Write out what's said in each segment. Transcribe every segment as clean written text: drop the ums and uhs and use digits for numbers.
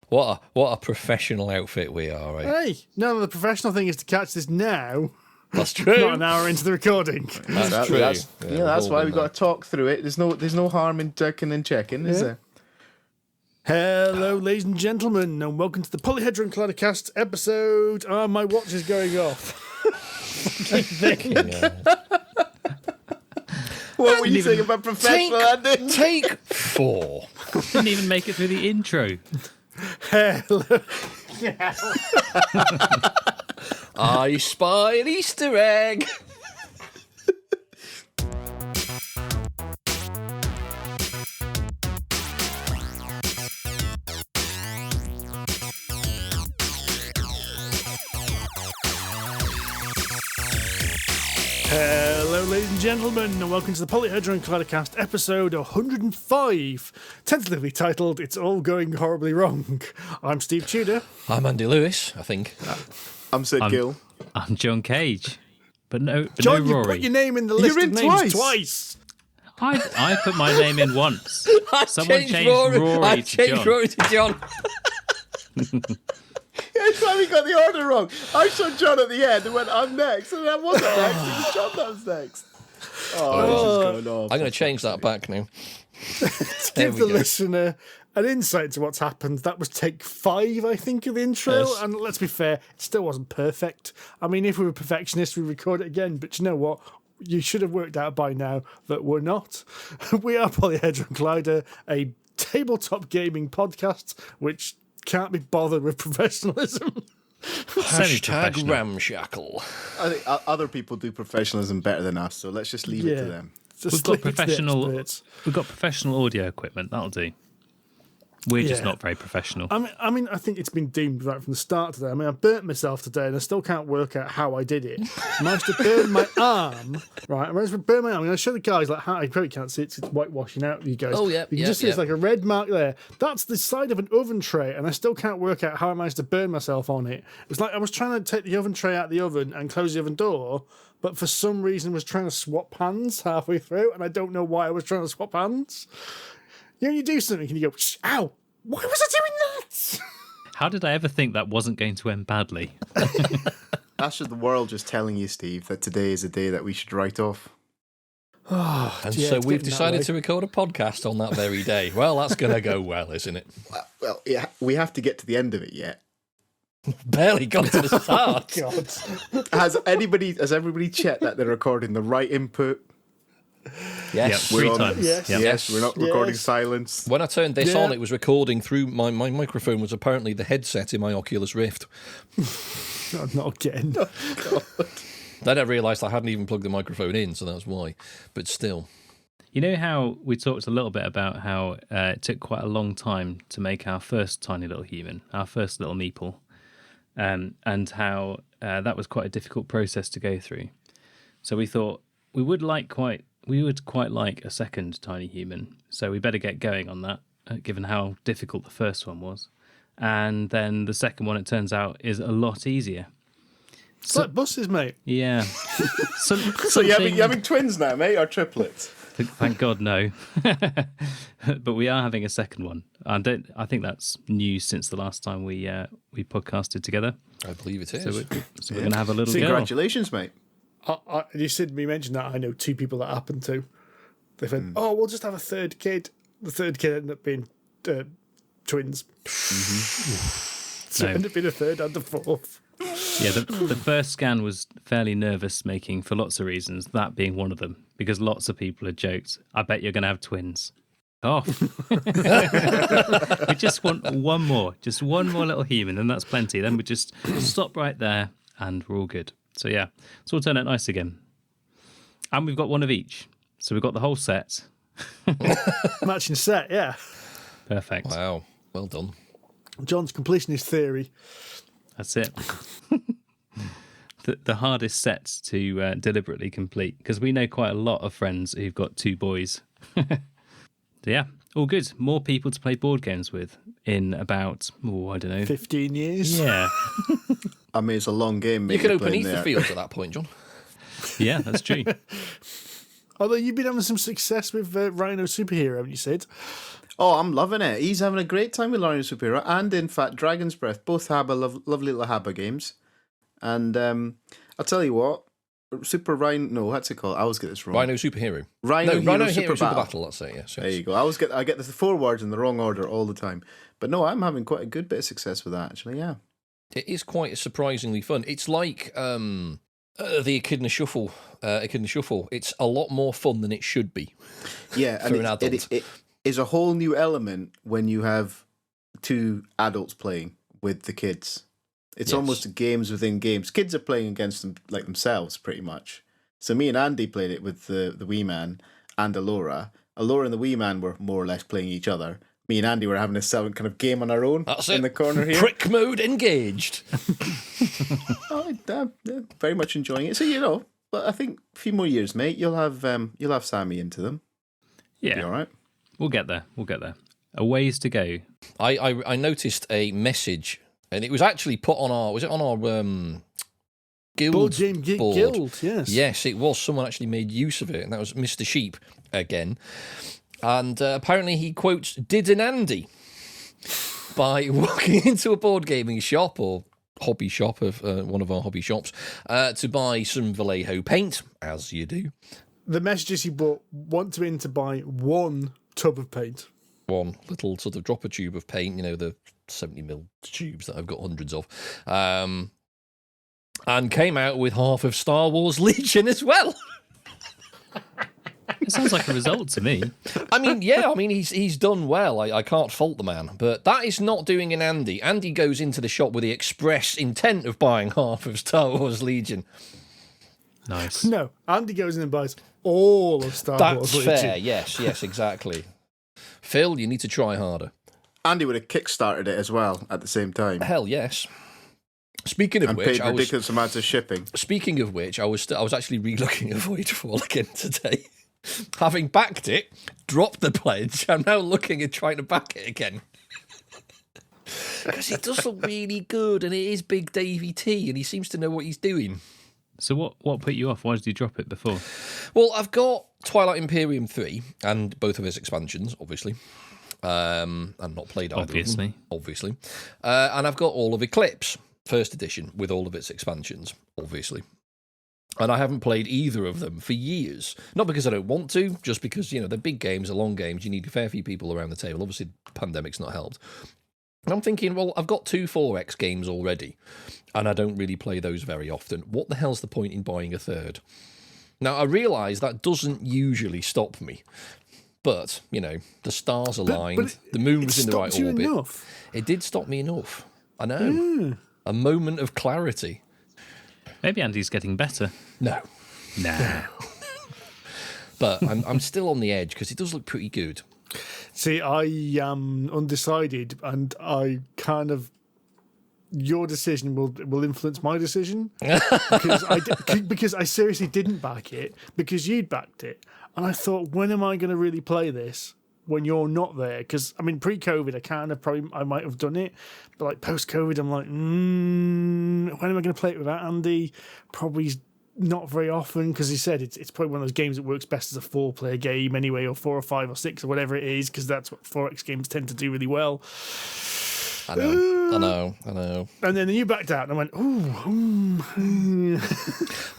What a professional outfit we are, eh? Hey, no, the professional thing is to catch this now. That's true. Not an hour into the recording. That's true. That's why we've got to talk through it. There's no harm in ducking and checking, is there? Hello, ladies and gentlemen, and welcome to the Polyhedron Cladicast episode. My watch is going off. What were you saying about professional, Andy? Take 4. Didn't even make it through the intro. Hello. I spy an Easter egg. Hello, ladies and gentlemen, and welcome to the Polyhedron Cladicast episode 105, tentatively titled "It's All Going Horribly Wrong." I'm Steve Tudor. I'm Andy Lewis, I think. I'm Sid Gill. I'm John Cage. But no John, no you Rory. put your name in the list You're of in names twice. I put my name in once. Someone changed Rory I to changed John. Rory to John. That's why we got the order wrong. I saw John at the end and went, I'm next. And I wasn't next. It was John that was next. Oh, this is going off. I'm going to change that back now. To give the listener an insight to what's happened, that was take 5, I think, of the intro. Yes. And let's be fair, it still wasn't perfect. I mean, if we were perfectionists, we'd record it again. But you know what? You should have worked out by now that we're not. We are Polyhedron Collider, a tabletop gaming podcast, which can't be bothered with professionalism. Hashtag ramshackle. I think other people do professionalism better than us, so let's just leave it to them. Just We've got leave it to the professional. experts. We've got professional audio equipment. That'll do. We're just Yeah. not very professional. I mean, I think it's been doomed right from the start today. I mean, I burnt myself today, and I still can't work out how I did it. I managed to burn my arm, right? I managed to burn my arm. I'm going to show the guys like how you probably can't see it. 'Cause it's whitewashing out. You guys, Oh, yeah, you can yeah, just see yeah. it's like a red mark there. That's the side of an oven tray, and I still can't work out how I managed to burn myself on it. It was like I was trying to take the oven tray out of the oven and close the oven door, but for some reason was trying to swap hands halfway through, and I don't know why I was trying to swap hands. You know, you do something and you go, ow. Why was I doing that? How did I ever think that wasn't going to end badly? That's just the world just telling you, Steve, that today is a day that we should write off. And Yeah, so it's we've getting that decided way. to record a podcast on that very day. Well, that's going to go well, isn't it? Well, yeah, we have to get to the end of it yet. Barely got to the start. God. Has everybody checked that they're recording the right input? Yes. Yeah, 3 We're on- times. Yes. Yep. Yes, we're not recording Yes. silence. When I turned this Yeah. on, it was recording through my microphone was apparently the headset in my Oculus Rift. Not again. Then I realised I hadn't even plugged the microphone in, so that's why. But still. You know how we talked a little bit about how it took quite a long time to make our first tiny little human, our first little meeple, and how that was quite a difficult process to go through. So we thought we would quite like a second tiny human. So we better get going on that, given how difficult the first one was. And then the second one, it turns out, is a lot easier. It's like buses, mate. Yeah. So you're having twins now, mate, or triplets? Thank God, no. But we are having a second one. I think that's news since the last time we podcasted together. I believe it is. So we're going to have a little girl. Congratulations, mate. You said me mention that. I know 2 people that happened to. They said, "Oh, we'll just have a third kid." The third kid ended up being twins. So it ended up being a third and a fourth. Yeah, the first scan was fairly nervous making for lots of reasons, that being one of them, because lots of people had joked, I bet you're going to have twins. Oh. We just want one more little human, and that's plenty. Then we just stop right there, and we're all good. So yeah, it's all turned out nice again. And we've got one of each. So we've got the whole set. Matching set, yeah. Perfect. Wow. Well done. John's completionist theory. That's it. The hardest set to deliberately complete, because we know quite a lot of friends who've got 2 boys. So yeah, all good. More people to play board games with in about, I don't know. 15 years. Yeah. I mean, it's a long game, mate. You can you're open playing Ether there. Fields at that point, John. Yeah, that's true. Although you've been having some success with Rhino Superhero, haven't you, Sid? Oh, I'm loving it. He's having a great time with Rhino Superhero, and in fact, Dragon's Breath. Both Habba, lovely little Habba games. And I'll tell you what, Super Rhino. No, what's it called? I always get this wrong. Rhino Superhero. Rhino Hero Super Battle. That's it. Yes. There you go. I get the 4 words in the wrong order all the time. But no, I'm having quite a good bit of success with that, actually. Yeah. It is quite surprisingly fun. It's like the Echidna Shuffle. It's a lot more fun than it should be. Yeah, for an adult. It is a whole new element when you have 2 adults playing with the kids. It's almost games within games. Kids are playing against them like themselves, pretty much. So me and Andy played it with the wee man and Alora. Alora and the wee man were more or less playing each other. Me and Andy were having a kind of game on our own. That's in it. The corner here. Prick mode engaged. Very much enjoying it. So but I think a few more years, mate. You'll have Sammy into them. Yeah, be all right. We'll get there. A ways to go. I noticed a message, and it was actually put on our guild Board Game board. Guild, yes. Yes, it was. Someone actually made use of it, and that was Mr. Sheep again. And apparently he quotes Did an Andy by walking into a board gaming shop or hobby shop of one of our hobby shops to buy some Vallejo paint, as you do. The messages he bought want him to buy 1 tub of paint. One little sort of dropper tube of paint, the 70mm tubes that I've got hundreds of. And came out with half of Star Wars Legion as well. It sounds like a result to me. He's done well. I can't fault the man. But that is not doing an Andy. Andy goes into the shop with the express intent of buying half of Star Wars Legion. Nice. No, Andy goes in and buys all of Star Wars Legion. That's fair. Yes, exactly. Phil, you need to try harder. Andy would have kickstarted it as well at the same time. Hell yes. Speaking of and which, paid ridiculous amounts of shipping. Speaking of which, I was actually re-looking at Voidfall again today. Having backed it, dropped the pledge, I'm now looking at trying to back it again. Because it does look really good, and it is Big Davey T, and he seems to know what he's doing. So what put you off? Why did you drop it before? Well, I've got Twilight Imperium 3 and both of his expansions, obviously. And not played either of them, obviously. And I've got all of Eclipse, first edition, with all of its expansions, obviously. And I haven't played either of them for years. Not because I don't want to, just because, they're big games, they're long games, you need a fair few people around the table. Obviously, the pandemic's not helped. And I'm thinking, well, I've got 2 4X games already, and I don't really play those very often. What the hell's the point in buying a third? Now, I realise that doesn't usually stop me. But, the stars aligned, the moon was in the right orbit. Enough. It did stop me enough. I know. A moment of clarity. Maybe Andy's getting better. No. Nah. But I'm still on the edge because it does look pretty good. See, I am undecided, and I kind of... Your decision will influence my decision because I seriously didn't back it because you'd backed it, and I thought, when am I going to really play this when you're not there? Because pre-COVID, I might have done it, but like post-COVID, I'm like, when am I going to play it without Andy? Probably not very often, because he said it's probably one of those games that works best as a 4-player game anyway, or 4 or 5 or 6 or whatever it is, because that's what 4X games tend to do really well. I know. And then you backed out, and I went, ooh. Well,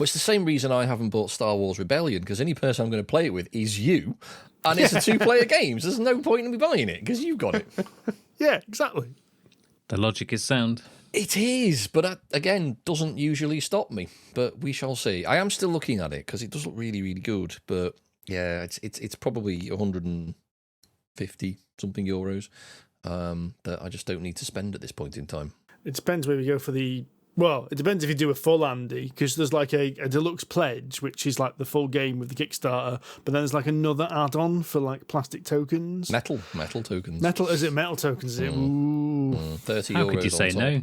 it's the same reason I haven't bought Star Wars Rebellion, because any person I'm going to play it with is you, and it's a 2-player game, so there's no point in me buying it, because you've got it. Yeah, exactly. The logic is sound. It is, but that, again, doesn't usually stop me, but we shall see. I am still looking at it, because it does look really, really good, but yeah, it's probably 150-something euros. That I just don't need to spend at this point in time. It depends where we go for the... Well, it depends if you do a full Andy, because there's like a deluxe pledge, which is like the full game with the Kickstarter, but then there's like another add-on for like plastic tokens. Metal tokens. Metal tokens, is it? Ooh. 30 How euros could you say on top. no?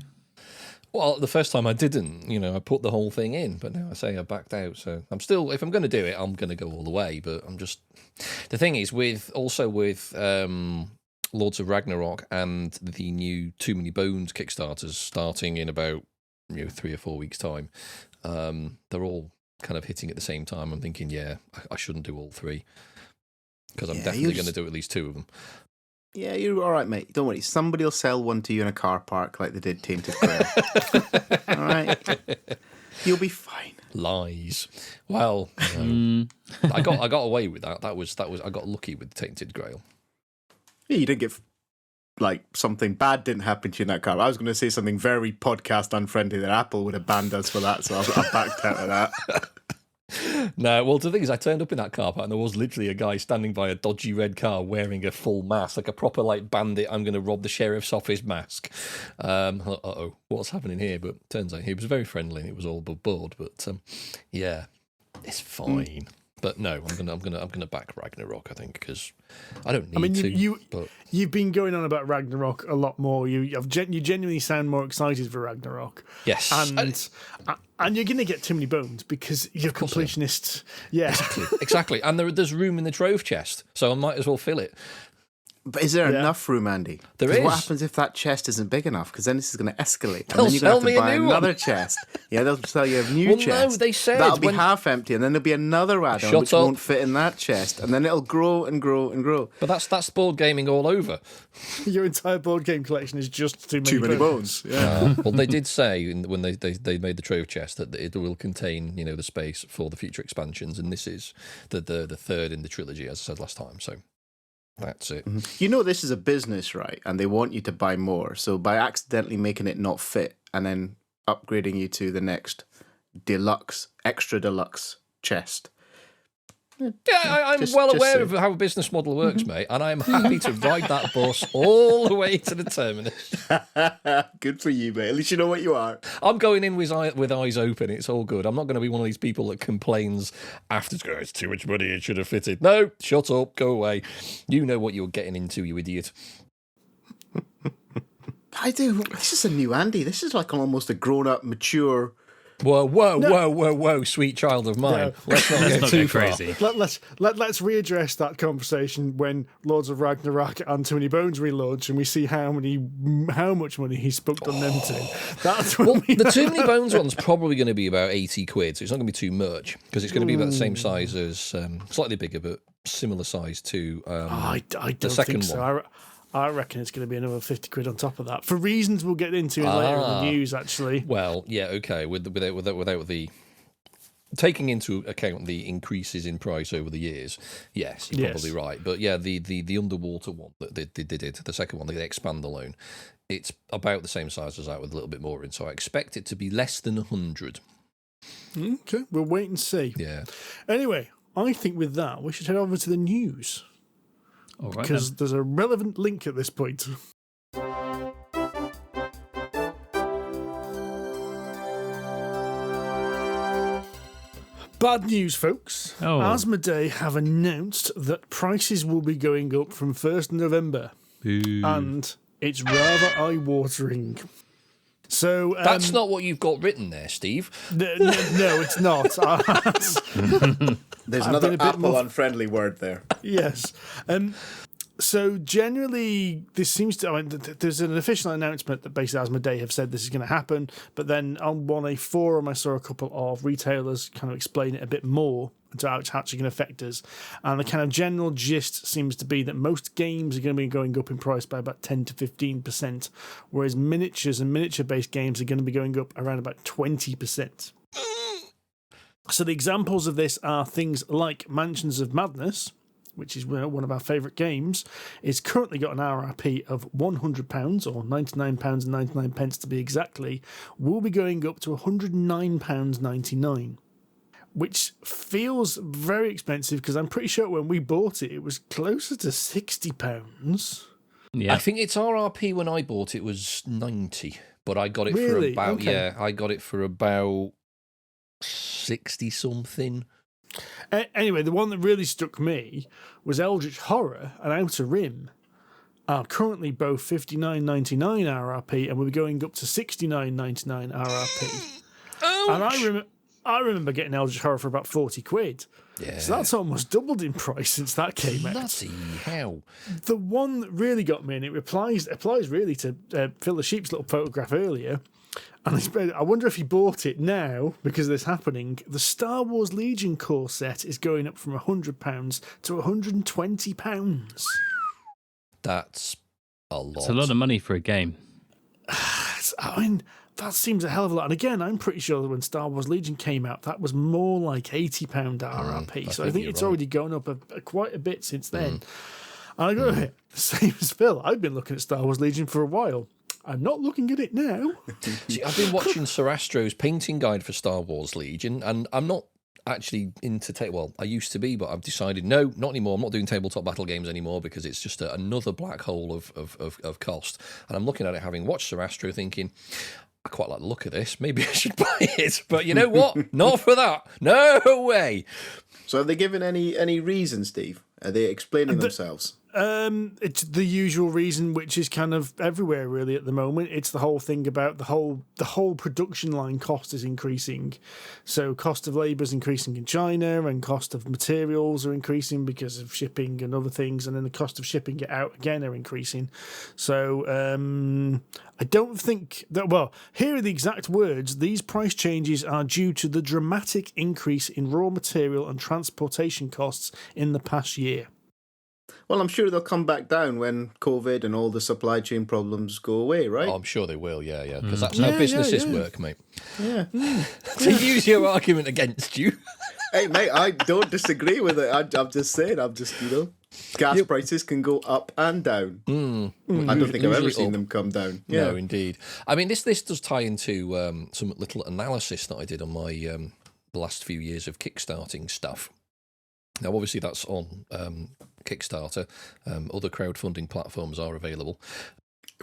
Well, the first time I didn't, I put the whole thing in, but now I say I backed out. So I'm still, if I'm going to do it, I'm going to go all the way. But I'm just, the thing is, with Lords of Ragnarok and the new Too Many Bones Kickstarters starting in about 3 or 4 weeks' time, they're all kind of hitting at the same time. I'm thinking, I shouldn't do all three because I'm definitely going to do at least 2 of them. Yeah, you're all right, mate. Don't worry. Somebody will sell one to you in a car park like they did Tainted Grail. All right, you'll be fine. Lies. Well, I got away with that. That was I got lucky with Tainted Grail. Yeah, you didn't get like something bad didn't happen to you in that car. I was going to say something very podcast unfriendly that Apple would have banned us for that, so I backed out of that. No, well, the thing is, I turned up in that car park and there was literally a guy standing by a dodgy red car wearing a full mask, like a proper like bandit. I'm going to rob the sheriff's office mask. What's happening here? But turns out he was very friendly and it was all above board. But yeah, it's fine. But no, I'm gonna back Ragnarok. I think because I don't need to. You've been going on about Ragnarok a lot more. You genuinely sound more excited for Ragnarok. Yes, and you're going to get too many bones because you're completionists. Yeah, exactly. And there's room in the trove chest, so I might as well fill it. But is there enough room, Andy? There is. What happens if that chest isn't big enough? Because then this is going to escalate. They'll and then you're going to have to buy another one. chest. Yeah, they'll sell you a new chest. No, they said that'll be half empty, and then there'll be another add-on which won't fit in that chest, and then it'll grow and grow and grow. But that's board gaming all over. Your entire board game collection is just too many bones. Yeah. Well, they did say when they made the trove chest that it will contain the space for the future expansions, and this is the third in the trilogy, as I said last time. So. That's it. You know this is a business, right? And they want you to buy more. So by accidentally making it not fit and then upgrading you to the next extra deluxe chest. Yeah, I'm well aware of how a business model works, mate, and I'm happy to ride that bus all the way to the terminus. Good for you, mate. At least you know what you are. I'm going in with eyes open. It's all good. I'm not going to be one of these people that complains after it's too much money, it should have fitted. No, shut up, go away. You know what you're getting into, you idiot. I do. This is a new Andy. This is like almost a grown-up, mature... Whoa, sweet child of mine. No. Let's not go too crazy. Let's readdress that conversation when Lords of Ragnarok and Too Many Bones relaunch, and we see how much money he spooked on them to. That's when the Too Many Bones one's probably going to be about 80 quid, so it's not going to be too much because it's going to be about the same size as slightly bigger, but similar size to I don't the second think so. one. I reckon it's going to be another 50 quid on top of that for reasons we'll get into later in the news. Actually, well, yeah, okay, without the taking into account the increases in price over the years, yes, you're probably right. But yeah, the underwater one that they did, the second one, the expand alone, it's about the same size as that with a little bit more in. So I expect it to be less than 100. Okay, we'll wait and see. Yeah. Anyway, I think with that we should head over to the news. All right, because there's a relevant link at this point. Bad news, folks. Oh. Asmodee have announced that prices will be going up from 1st November. Ooh. And it's rather eye-watering. So that's not what you've got written there, Steve. No, it's not. There's another Apple unfriendly word there. Yes. So generally, this seems to. There's an official announcement that basically Asmodee have said this is going to happen, but then on a forum I saw a couple of retailers kind of explain it a bit more to how it's actually going to affect us. And the kind of general gist seems to be that most games are going to be going up in price by about 10 to 15%, whereas miniatures and miniature-based games are going to be going up around about 20%. So the examples of this are things like Mansions of Madness, which is one of our favourite games, is currently got an RRP of £100, or £99.99 to be exactly, will be going up to £109.99. Which feels very expensive because I'm pretty sure when we bought it, it was closer to £60. Yeah, I think its RRP when I bought it was 90, but I got it for about I got it for about 60 something. Anyway, the one that really struck me was Eldritch Horror and Outer Rim. Are currently both $59.99 RRP and will be going up to $69.99 RRP. And I remember getting Eldritch Horror for about 40 quid. Yeah. So that's almost doubled in price since that came out. Bloody hell. The one that really got me, and it applies really to Phil the Sheep's little photograph earlier, And I wonder if he bought it now because of this happening. The Star Wars Legion core set is going up from £100 to £120. That's a lot. It's a lot of money for a game. I mean, that seems a hell of a lot. And again, I'm pretty sure that when Star Wars Legion came out, that was more like £80 RRP. So I think it's already gone up quite a bit since then. And I got to admit, same as Phil, I've been looking at Star Wars Legion for a while. I'm not looking at it now. See, I've been watching Sir Astro's painting guide for Star Wars Legion, and I'm not actually into well, I used to be, but I've decided no, not anymore. I'm not doing tabletop battle games anymore because it's just another black hole of cost. And I'm looking at it, having watched Sir Astro, thinking, I quite like the look of this. Maybe I should buy it. But you know what? Not for that. No way. So have they given any reason, Steve? Are they explaining themselves? It's the usual reason, which is kind of everywhere really at the moment. It's the whole thing about the whole production line cost is increasing. So cost of labour is increasing in China, and cost of materials are increasing because of shipping and other things, and then the cost of shipping it out again are increasing. So I don't think that. Well, here are the exact words: these price changes are due to the dramatic increase in raw material and transportation costs in the past year. Well, I'm sure they'll come back down when COVID and all the supply chain problems go away, right? Oh, I'm sure they will, yeah. Because that's how businesses work, mate. Yeah. To use your argument against you. Hey, mate, I don't disagree with it. I'm just saying, gas prices can go up and down. I don't think I've ever seen them come down. Yeah. No, indeed. I mean, this does tie into some little analysis that I did on my the last few years of kickstarting stuff. Now, obviously, that's on Kickstarter. Other crowdfunding platforms are available.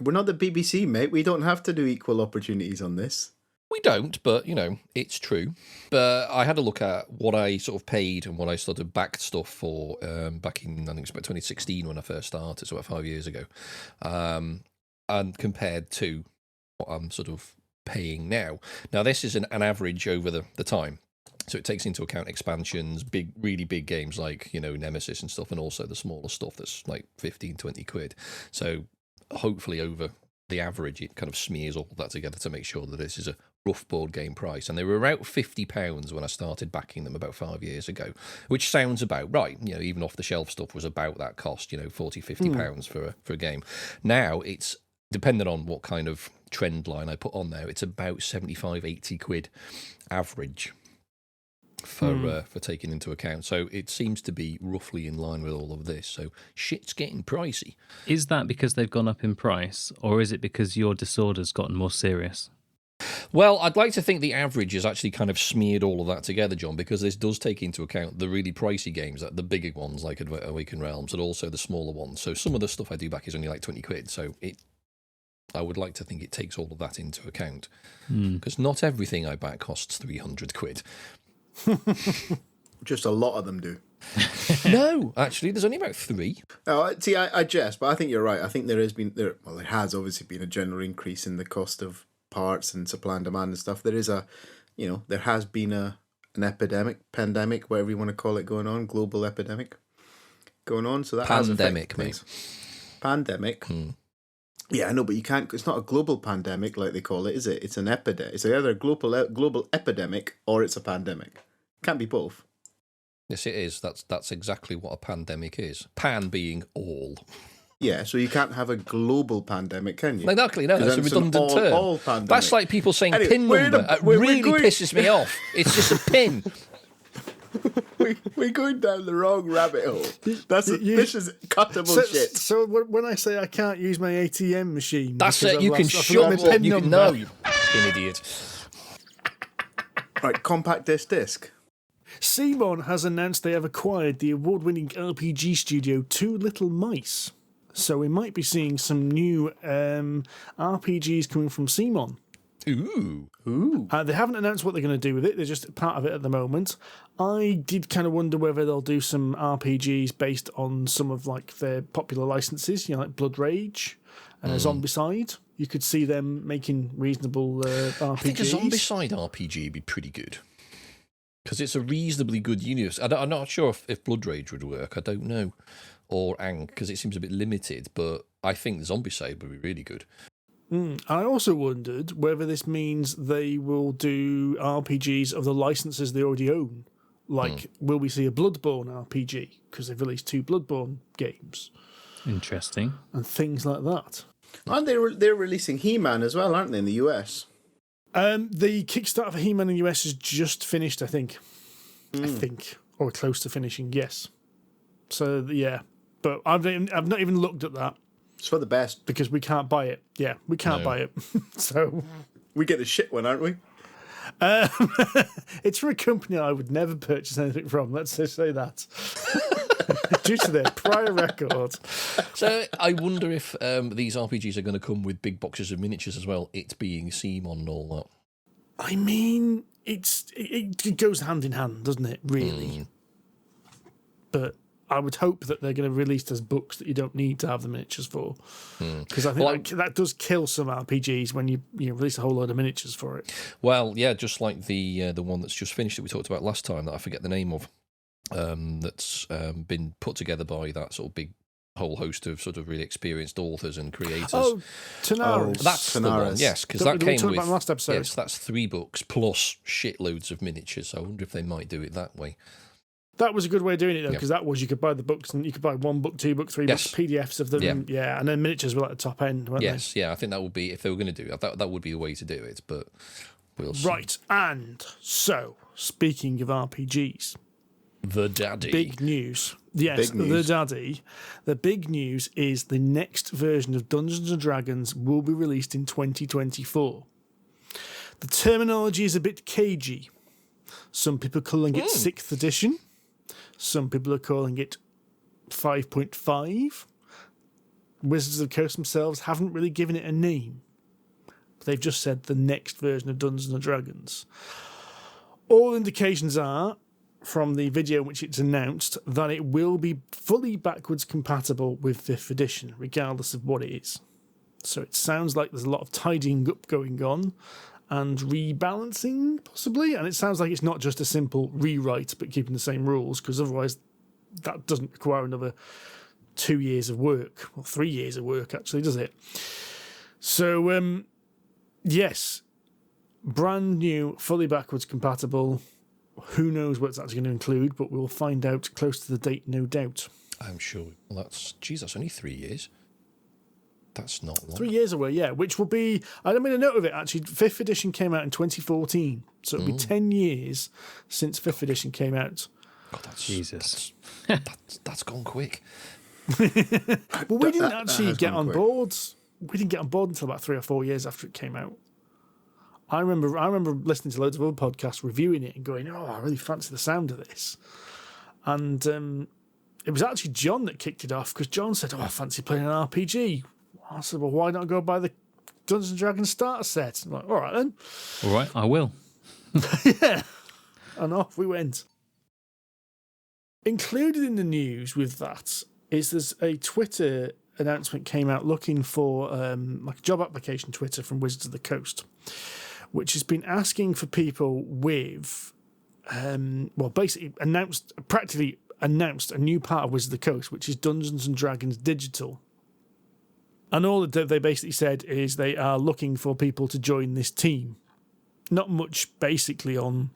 We're not the BBC, mate. We don't have to do equal opportunities on this. We don't, but, you know, it's true. But I had a look at what I sort of paid and what I sort of backed stuff for back in, I think it's about 2016 when I first started, so about 5 years ago, and compared to what I'm sort of paying now. Now, this is an average over the time. So it takes into account expansions, really big games like, you know, Nemesis and stuff, and also the smaller stuff that's like 15, 20 quid. So hopefully over the average, it kind of smears all that together to make sure that this is a rough board game price. And they were about £50 when I started backing them about 5 years ago, which sounds about right. You know, even off the shelf stuff was about that cost, you know, £40, £50 for a game. Now it's, depending on what kind of trend line I put on there, it's about 75, 80 quid average for taking into account. So it seems to be roughly in line with all of this. So shit's getting pricey. Is that because they've gone up in price, or is it because your disorder's gotten more serious? Well, I'd like to think the average has actually kind of smeared all of that together, John, because this does take into account the really pricey games, the bigger ones like Awakened Realms, and also the smaller ones. So some of the stuff I do back is only like 20 quid. So I would like to think it takes all of that into account, because not everything I back costs 300 quid. Just a lot of them do. No, actually, there's only about 3. Oh, see, I jest, but I think you're right. I think there has obviously been a general increase in the cost of parts and supply and demand and stuff. There is there has been an pandemic, whatever you want to call it, going on, global epidemic going on. So that pandemic, has affected things. Pandemic. Yeah, I know, but you can't. It's not a global pandemic like they call it, is it? It's an epidemic. It's either a global epidemic or it's a pandemic. Can't be both. Yes, it is. That's exactly what a pandemic is. Pan being all. Yeah, so you can't have a global pandemic, can you? Exactly, no, that's a redundant term. All pandemic. That's like people saying pin number. It really pisses me off. It's just a pin. We're going down the wrong rabbit hole. This is cuttable shit. So when I say I can't use my ATM machine, that's it. You can shut up. You can know, you fucking idiot. Right, compact disc. CMON has announced they have acquired the award-winning RPG studio Two Little Mice. So we might be seeing some new RPGs coming from CMON. Ooh. They haven't announced what they're going to do with it. They're just part of it at the moment. I did kind of wonder whether they'll do some RPGs based on some of like their popular licenses, you know, like Blood Rage, Zombicide. You could see them making reasonable RPGs. I think a Zombicide RPG would be pretty good. Because it's a reasonably good universe. I'm not sure if Blood Rage would work. I don't know. Or Ang, because it seems a bit limited. But I think Zombicide would be really good. I also wondered whether this means they will do RPGs of the licenses they already own. Like, will we see a Bloodborne RPG? Because they've released 2 Bloodborne games. Interesting. And things like that. Aren't they're releasing He-Man as well, aren't they, in the US? The Kickstarter for He-Man in the US is just finished, I think. Or close to finishing, yes. So, yeah. But I've not even looked at that. It's for the best. Because we can't buy it. Yeah, we can't buy it. So we get the shit one, aren't we? It's from a company I would never purchase anything from. Let's just say that. Due to their prior record. So I wonder if these RPGs are going to come with big boxes of miniatures as well, it being CMON and all that. I mean, it goes hand in hand, doesn't it, really? But I would hope that they're going to release as books that you don't need to have the miniatures for. Because I think that does kill some RPGs when you release a whole load of miniatures for it. Well, yeah, just like the one that's just finished that we talked about last time that I forget the name of, that's been put together by that sort of big whole host of sort of really experienced authors and creators. Oh, Tanaris. That's the one, yes, because that came with... last episode. Yes, that's 3 books plus shitloads of miniatures. So I wonder if they might do it that way. That was a good way of doing it, though, because that was you could buy the books and you could buy 1 book, 2 book, 3 books, PDFs of them, and then miniatures were at the top end, weren't they? Yeah, I think that would be, if they were going to do it, that would be the way to do it, but we'll see. Right, and so, speaking of RPGs... The Daddy. Big news. Yes, big news. The Daddy. The big news is the next version of Dungeons & Dragons will be released in 2024. The terminology is a bit cagey. Some people are calling it 6th edition. Some people are calling it 5.5. Wizards of the Coast themselves haven't really given it a name. They've just said the next version of Dungeons & Dragons. All indications are, from the video in which it's announced, that it will be fully backwards compatible with 5th edition, regardless of what it is. So it sounds like there's a lot of tidying up going on and rebalancing, possibly. And it sounds like it's not just a simple rewrite, but keeping the same rules, because otherwise that doesn't require another 2 years of work, or 3 years of work, actually, does it? So, yes, brand new, fully backwards compatible. Who knows what it's actually going to include, but we'll find out close to the date, no doubt. I'm sure. Well, that's only 3 years. That's not long. 3 years away, yeah, which will be... I made a note of it, actually. 5th edition came out in 2014, so it'll be 10 years since 5th edition came out. God, that's... Jesus. That's gone quick. Well, we didn't actually get on board. We didn't get on board until about 3 or 4 years after it came out. I remember listening to loads of other podcasts reviewing it and going, oh, I really fancy the sound of this. And it was actually John that kicked it off, because John said, oh, I fancy playing an RPG. I said, well, why not go buy the Dungeons & Dragons starter set? I'm like, all right then. All right, I will. Yeah. And off we went. Included in the news with that is there's a Twitter announcement came out looking for like a job application Twitter from Wizards of the Coast, which has been asking for people with, practically announced a new part of Wizards of the Coast, which is Dungeons & Dragons Digital. And all that they basically said is they are looking for people to join this team. Not much basically on,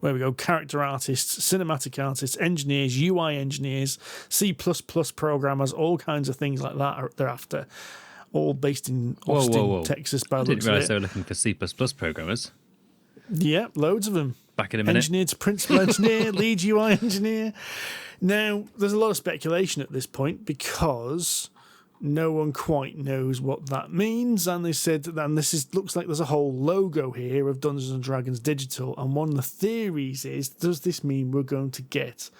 where we go, character artists, cinematic artists, engineers, UI engineers, C++ programmers, all kinds of things like that they're after. All based in Austin, Texas. By the looks of it. I didn't realise they were looking for C++ programmers. Yeah, loads of them. Back in a minute. Engineer to principal engineer, lead UI engineer. Now, there's a lot of speculation at this point because no one quite knows what that means. And they said, and looks like there's a whole logo here of Dungeons & Dragons Digital. And one of the theories is, does this mean we're going to get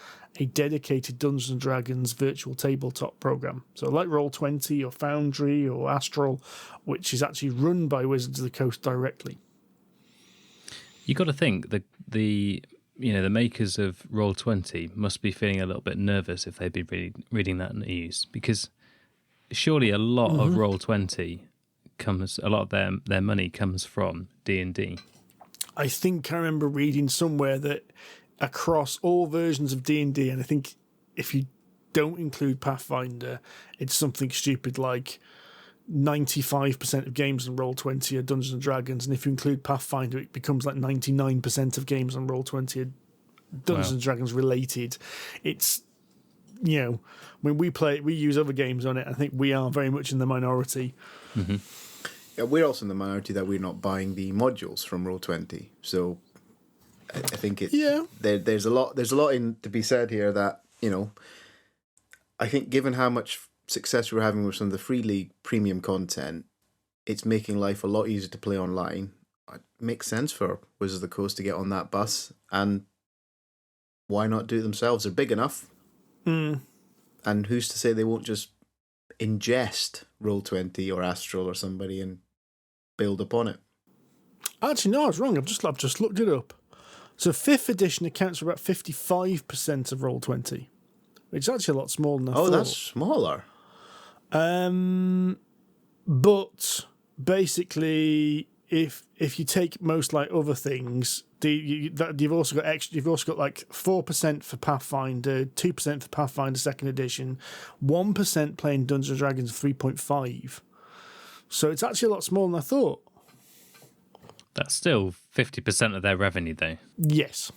a dedicated Dungeons & Dragons virtual tabletop program? So like Roll20 or Foundry or Astral, which is actually run by Wizards of the Coast directly. You got to think that the makers of Roll20 must be feeling a little bit nervous if they've been reading that news, because surely a lot of Roll20 a lot of their money comes from D&D. I think I remember reading somewhere that across all versions of D&D, and I think if you don't include Pathfinder, it's something stupid like 95% of games on Roll20 are Dungeons and Dragons, and if you include Pathfinder, it becomes like 99% of games on Roll20 are Dungeons and Dragons related. It's, when we use other games on it. I think we are very much in the minority. Mm-hmm. Yeah, we're also in the minority that we're not buying the modules from Roll20. So I think there's a lot to be said here that, I think given how much success we're having with some of the Free League premium content, it's making life a lot easier to play online. It makes sense for Wizards of the Coast to get on that bus, and why not do it themselves? They're big enough. And who's to say they won't just ingest Roll20 or Astral or somebody and build upon it? Actually, no, I was wrong. I've just looked it up. So 5th edition accounts for about 55% of Roll20, which is actually a lot smaller than I thought. Oh, that's smaller. But basically, if you take most like other things, you've also got like 4% for Pathfinder, 2% for Pathfinder 2nd edition, 1% playing Dungeons and Dragons 3.5. So it's actually a lot smaller than I thought. That's still 50% of their revenue, though. Yes.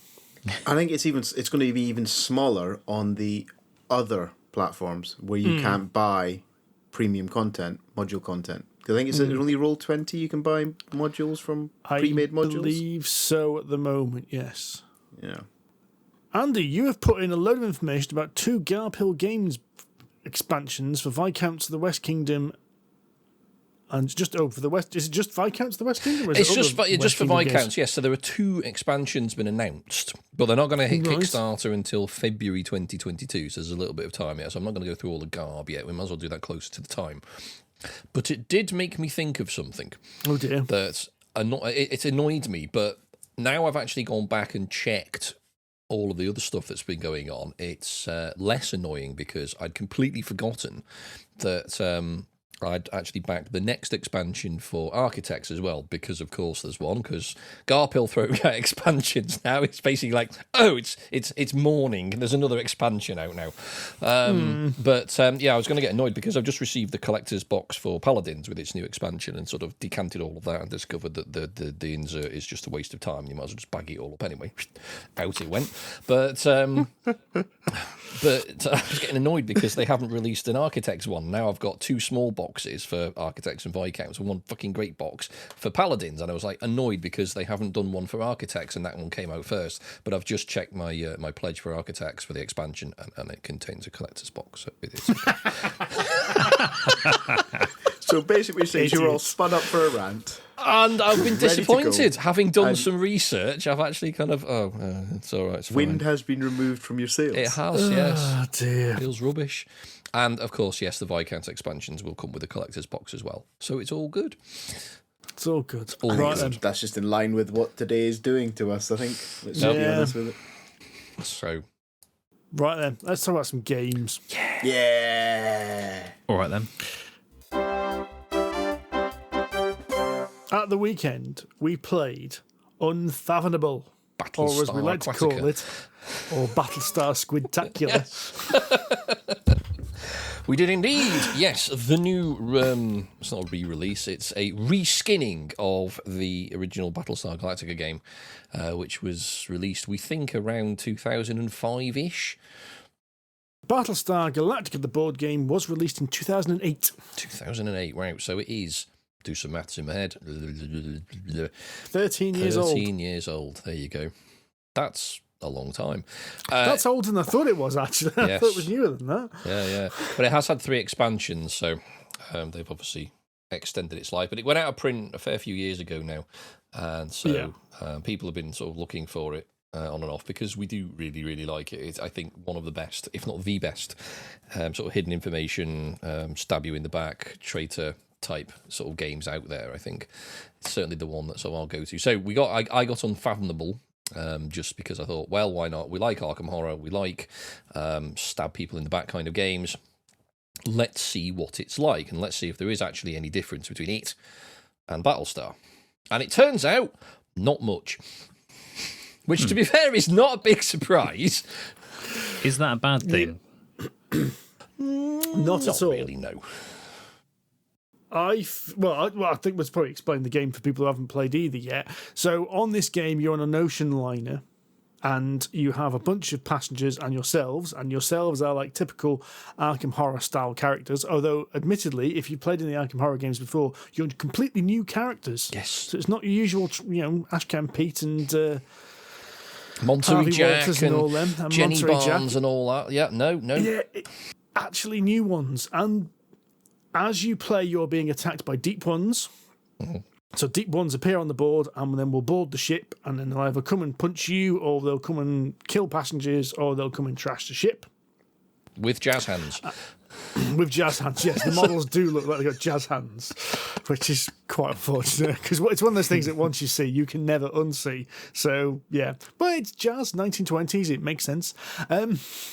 I think it's going to be even smaller on the other platforms where you can't buy premium content, module content. I think it's only Roll20 you can buy modules from, pre-made modules. I believe so at the moment, yes. Yeah. Andy, you have put in a load of information about 2 Garphill Games expansions for Viscounts of the West Kingdom. And just for the West, is it just Viscounts of the West Kingdom? Or is it's it just for Viscounts, yes. So there are 2 expansions been announced, but they're not going to hit Kickstarter until February 2022. So there's a little bit of time yet. So I'm not going to go through all the garb yet. We might as well do that closer to the time. But it did make me think of something. Oh dear! That it annoyed me, but now I've actually gone back and checked all of the other stuff that's been going on. It's less annoying because I'd completely forgotten that I'd actually backed the next expansion for Architects as well, because of course there's one, because Garphill throwing out expansions now. It's basically like, it's morning, there's another expansion out now. But I was going to get annoyed because I've just received the collector's box for Paladins with its new expansion and sort of decanted all of that and discovered that the insert is just a waste of time. You might as well just bag it all up anyway. Out it went. But But I was getting annoyed because they haven't released an Architects one. Now I've got 2 small boxes for Architects and Viscounts and 1 fucking great box for Paladins. And I was like annoyed because they haven't done one for Architects and that one came out first. But I've just checked my my pledge for Architects for the expansion and it contains a collector's box. So it is. So basically, since you're all spun up for a rant. And I've been disappointed. Having done some research, I've actually kind of, it's all right. It's wind has been removed from your sails. It has, yes. Oh, dear. Feels rubbish. And, of course, yes, the Viscount expansions will come with a collector's box as well. So it's all good. It's all good. Right, then. That's just in line with what today is doing to us, I think. Let's be honest with it. So. Right, then. Let's talk about some games. Yeah. All right, then. At the weekend, we played Unfathomable, or as we like to call it, or Battlestar Squidtacular. We did indeed, yes. The new, it's not a re-release, it's a reskinning of the original Battlestar Galactica game, which was released, we think, around 2005-ish. Battlestar Galactica, the board game, was released in 2008. 2008, wow. So it is... Do some maths in my head. 13 years old. 13 years old. There you go. That's a long time. That's older than I thought it was, actually. Yes. I thought it was newer than that. Yeah. But it has had 3 expansions, so they've obviously extended its life. But it went out of print a fair few years ago now. And so people have been sort of looking for it on and off because we do really, really like it. It's, I think, one of the best, if not the best, sort of hidden information, stab you in the back, traitor type sort of games out there. I think it's certainly the one that I'll go to. So I got Unfathomable just because I thought, well, why not? We like Arkham Horror, we like stab people in the back kind of games. Let's see what it's like, and let's see if there is actually any difference between it and Battlestar. And it turns out not much, which to be fair is not a big surprise. Is that a bad thing? Not at all. Really, no. I think let's probably explain the game for people who haven't played either yet. So on this game, you're on an ocean liner, and you have a bunch of passengers and yourselves are like typical Arkham Horror style characters. Although, admittedly, if you played in the Arkham Horror games before, you're completely new characters. Yes. So it's not your usual, Ashcan Pete and Monterey Harvey Jack Walters and all them, and Jenny Monterey Barnes Jack. and all that. Yeah, no. Yeah, actually new ones. And as you play, you're being attacked by deep ones. Mm-hmm. So deep ones appear on the board, and then will board the ship, and then they'll either come and punch you, or they'll come and kill passengers, or they'll come and trash the ship. With jazz hands. With jazz hands, yes. The models do look like they've got jazz hands, which is quite unfortunate, because it's one of those things that once you see, you can never unsee. So, yeah. But it's jazz, 1920s, it makes sense.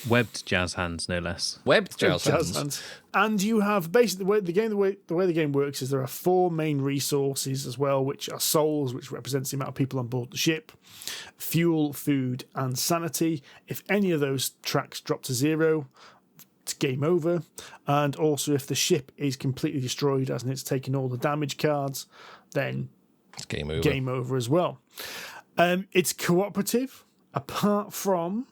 Webbed jazz hands, no less. Webbed jazz hands. And you have basically the way the game works is there are 4 main resources as well, which are souls, which represents the amount of people on board the ship, fuel, food, and sanity. If any of those tracks drop to 0, it's game over. And also, if the ship is completely destroyed, as in it's taken all the damage cards, then it's game over. Game over as well. It's cooperative, apart from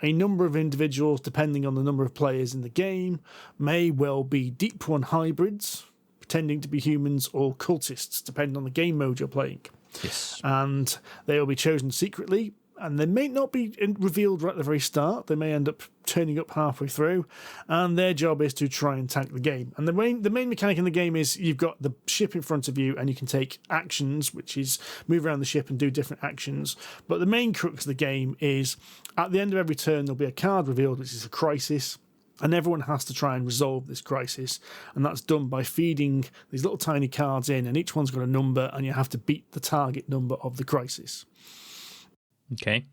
a number of individuals, depending on the number of players in the game, may well be Deep One hybrids, pretending to be humans, or cultists, depending on the game mode you're playing. Yes. And they will be chosen secretly, and they may not be revealed right at the very start. They may end up turning up halfway through, and their job is to try and tank the game. And the main mechanic in the game is you've got the ship in front of you, and you can take actions, which is move around the ship and do different actions. But the main crux of the game is at the end of every turn, there'll be a card revealed, which is a crisis. And everyone has to try and resolve this crisis. And that's done by feeding these little tiny cards in, and each one's got a number, and you have to beat the target number of the crisis. Okay.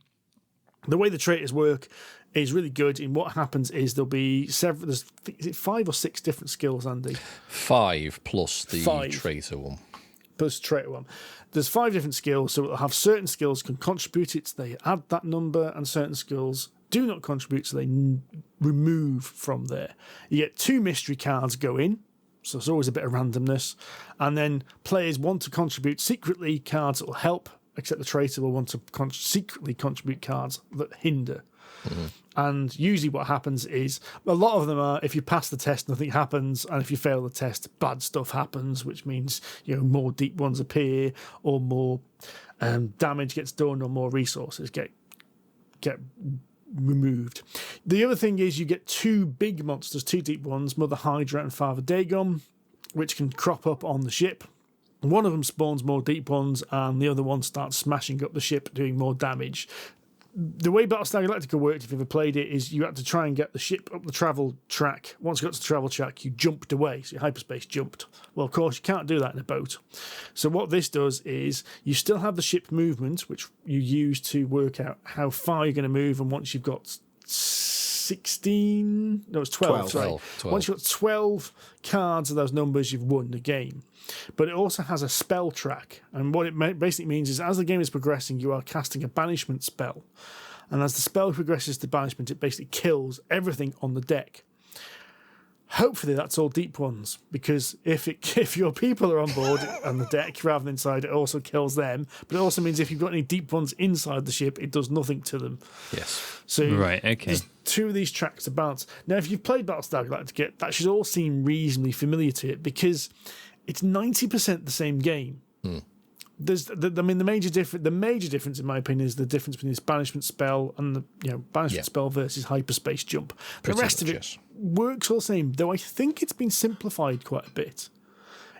The way the traitors work is really good. And what happens is there'll be several. Is it 5 or 6 different skills, Andy? 5 plus the 5. traitor one. Plus traitor one. There's 5 different skills, so it'll have certain skills can contribute it, so they add that number, and certain skills do not contribute, so they remove from there. You get 2 mystery cards go in, so there's always a bit of randomness, and then players want to contribute secretly cards that will help, except the traitor will want to secretly contribute cards that hinder. Mm-hmm. And usually what happens is, a lot of them are, if you pass the test, nothing happens, and if you fail the test, bad stuff happens, which means more deep ones appear, or more damage gets done, or more resources get removed. The other thing is you get 2 big monsters, 2 deep ones, Mother Hydra and Father Dagon, which can crop up on the ship. One of them spawns more deep ones, and the other one starts smashing up the ship, doing more damage. The way Battlestar Galactica worked, if you've ever played it, is you had to try and get the ship up the travel track. Once you got to the travel track, you jumped away, so you hyperspace jumped. Well, of course, you can't do that in a boat. So what this does is you still have the ship movement, which you use to work out how far you're going to move, and once you've got 16... No, it's 12, sorry. 12. Once you've got 12 cards of those numbers, you've won the game. But it also has a spell track, and what it basically means is as the game is progressing, you are casting a banishment spell, and as the spell progresses to banishment, it basically kills everything on the deck. Hopefully that's all deep ones, because if your people are on board on the deck rather than inside, it also kills them. But it also means if you've got any deep ones inside the ship, it does nothing to them. Yes. So right, okay. There's 2 of these tracks to balance. Now, if you've played Battlestar Galactica, that should all seem reasonably familiar to it, because it's 90% the same game. The major difference, in my opinion, is the difference between this banishment spell and the banishment spell versus hyperspace jump. The rest of it works all the same, though I think it's been simplified quite a bit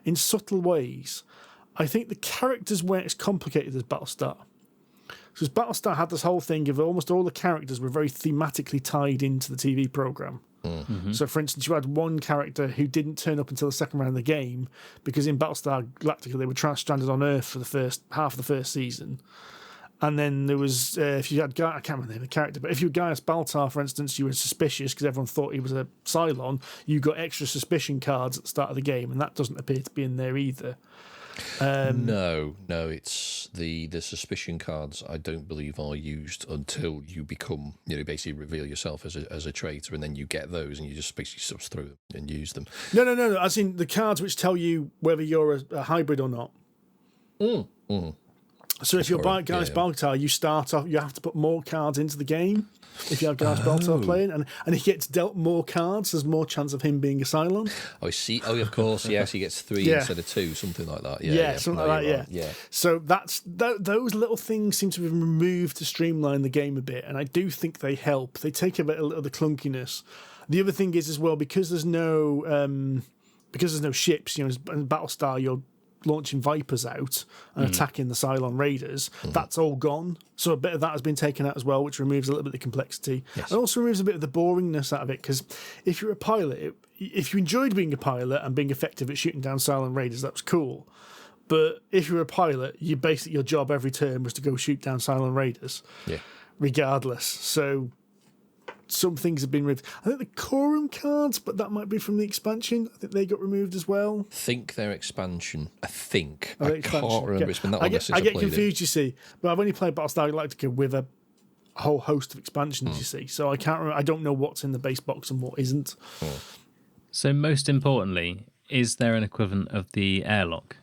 in subtle ways. I think the characters weren't as complicated as Battlestar. Because Battlestar had this whole thing of almost all the characters were very thematically tied into the TV programme. Mm-hmm. So, for instance, you had one character who didn't turn up until the second round of the game because in Battlestar Galactica they were stranded on Earth for the first half of the first season. And then there was, if you had, I can't remember the character, but if you were Gaius Baltar, for instance, you were suspicious because everyone thought he was a Cylon, you got extra suspicion cards at the start of the game, and that doesn't appear to be in there either. No, it's the suspicion cards, I don't believe, are used until you become, basically reveal yourself as a traitor, and then you get those, and you just basically sort of throw them and use them. No. As in the cards which tell you whether you're a hybrid or not. So if you're Gaius Baltar, you start off. You have to put more cards into the game. If you have Gaius Baltar playing, and he gets dealt more cards, there's more chance of him being a Cylon. Oh, I see. Oh, of course. Yes, he gets 3 instead of 2, something like that. Something like that. Yeah. So those little things seem to have been removed to streamline the game a bit, and I do think they help. They take a bit of the clunkiness. The other thing is as well, because there's no ships. In Battlestar, you're launching Vipers out and attacking the Cylon Raiders. That's all gone. So a bit of that has been taken out as well, which removes a little bit of the complexity. Yes. And also removes a bit of the boringness out of it, because if you're a pilot, if you enjoyed being a pilot and being effective at shooting down Cylon Raiders, that was cool. But if you're a pilot, your job every turn was to go shoot down Cylon Raiders, regardless. So some things have been removed. I think the Quorum cards, but that might be from the expansion. I think they got removed as well. I think their expansion. I can't remember. It's been that long since I get played confused, you see. But I've only played Battlestar Galactica with a whole host of expansions, you see. So I can't remember. I don't know what's in the base box and what isn't. So most importantly, is there an equivalent of the airlock?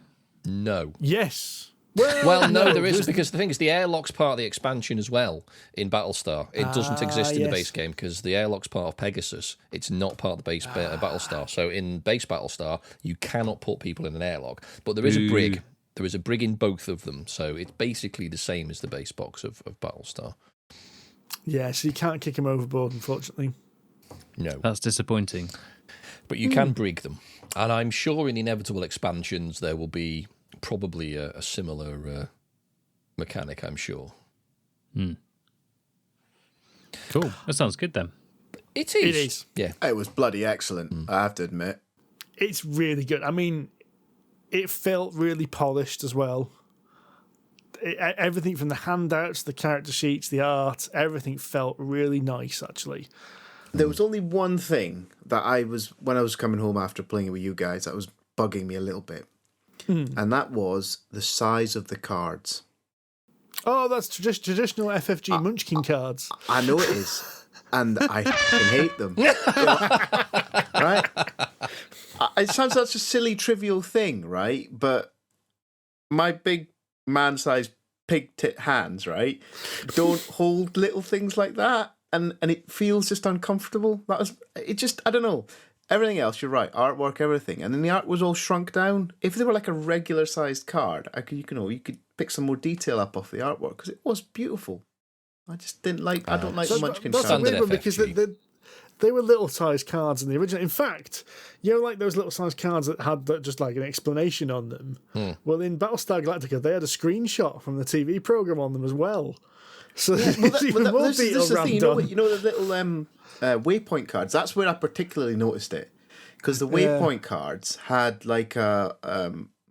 No. Yes. Well, no, there isn't, because the thing is, the airlock's part of the expansion as well in Battlestar. It doesn't exist in the base game because the airlock's part of Pegasus. It's not part of the base Battlestar. So in base Battlestar, you cannot put people in an airlock. But there is a brig. There is a brig in both of them. So it's basically the same as the base box of Battlestar. Yeah, so you can't kick them overboard, unfortunately. No. That's disappointing. But you can brig them. And I'm sure in inevitable expansions there will be probably a similar mechanic, I'm sure. Cool. That sounds good then. It is. It is. Yeah. It was bloody excellent, I have to admit. It's really good. I mean, it felt really polished as well. Everything from the handouts, the character sheets, the art, everything felt really nice, actually. There was only one thing that when I was coming home after playing it with you guys, that was bugging me a little bit. And that was the size of the cards. Oh, that's traditional FFG Munchkin cards. I know it is, and I fucking hate them. Right? It sounds such a silly, trivial thing, right? But my big man-sized pig-tit hands, right, don't hold little things like that, and it feels just uncomfortable. I don't know. Everything else, you're right. Artwork, everything. And then the art was all shrunk down. If they were like a regular sized card, you could pick some more detail up off the artwork, because it was beautiful. I just didn't like. I don't like the Munchkin cards. That's a weird one, because they were little sized cards in the original. In fact, like those little sized cards that had just like an explanation on them. Well, in Battlestar Galactica, they had a screenshot from the TV program on them as well. So this is the thing. You know the little waypoint cards. That's where I particularly noticed it, because the waypoint cards had like a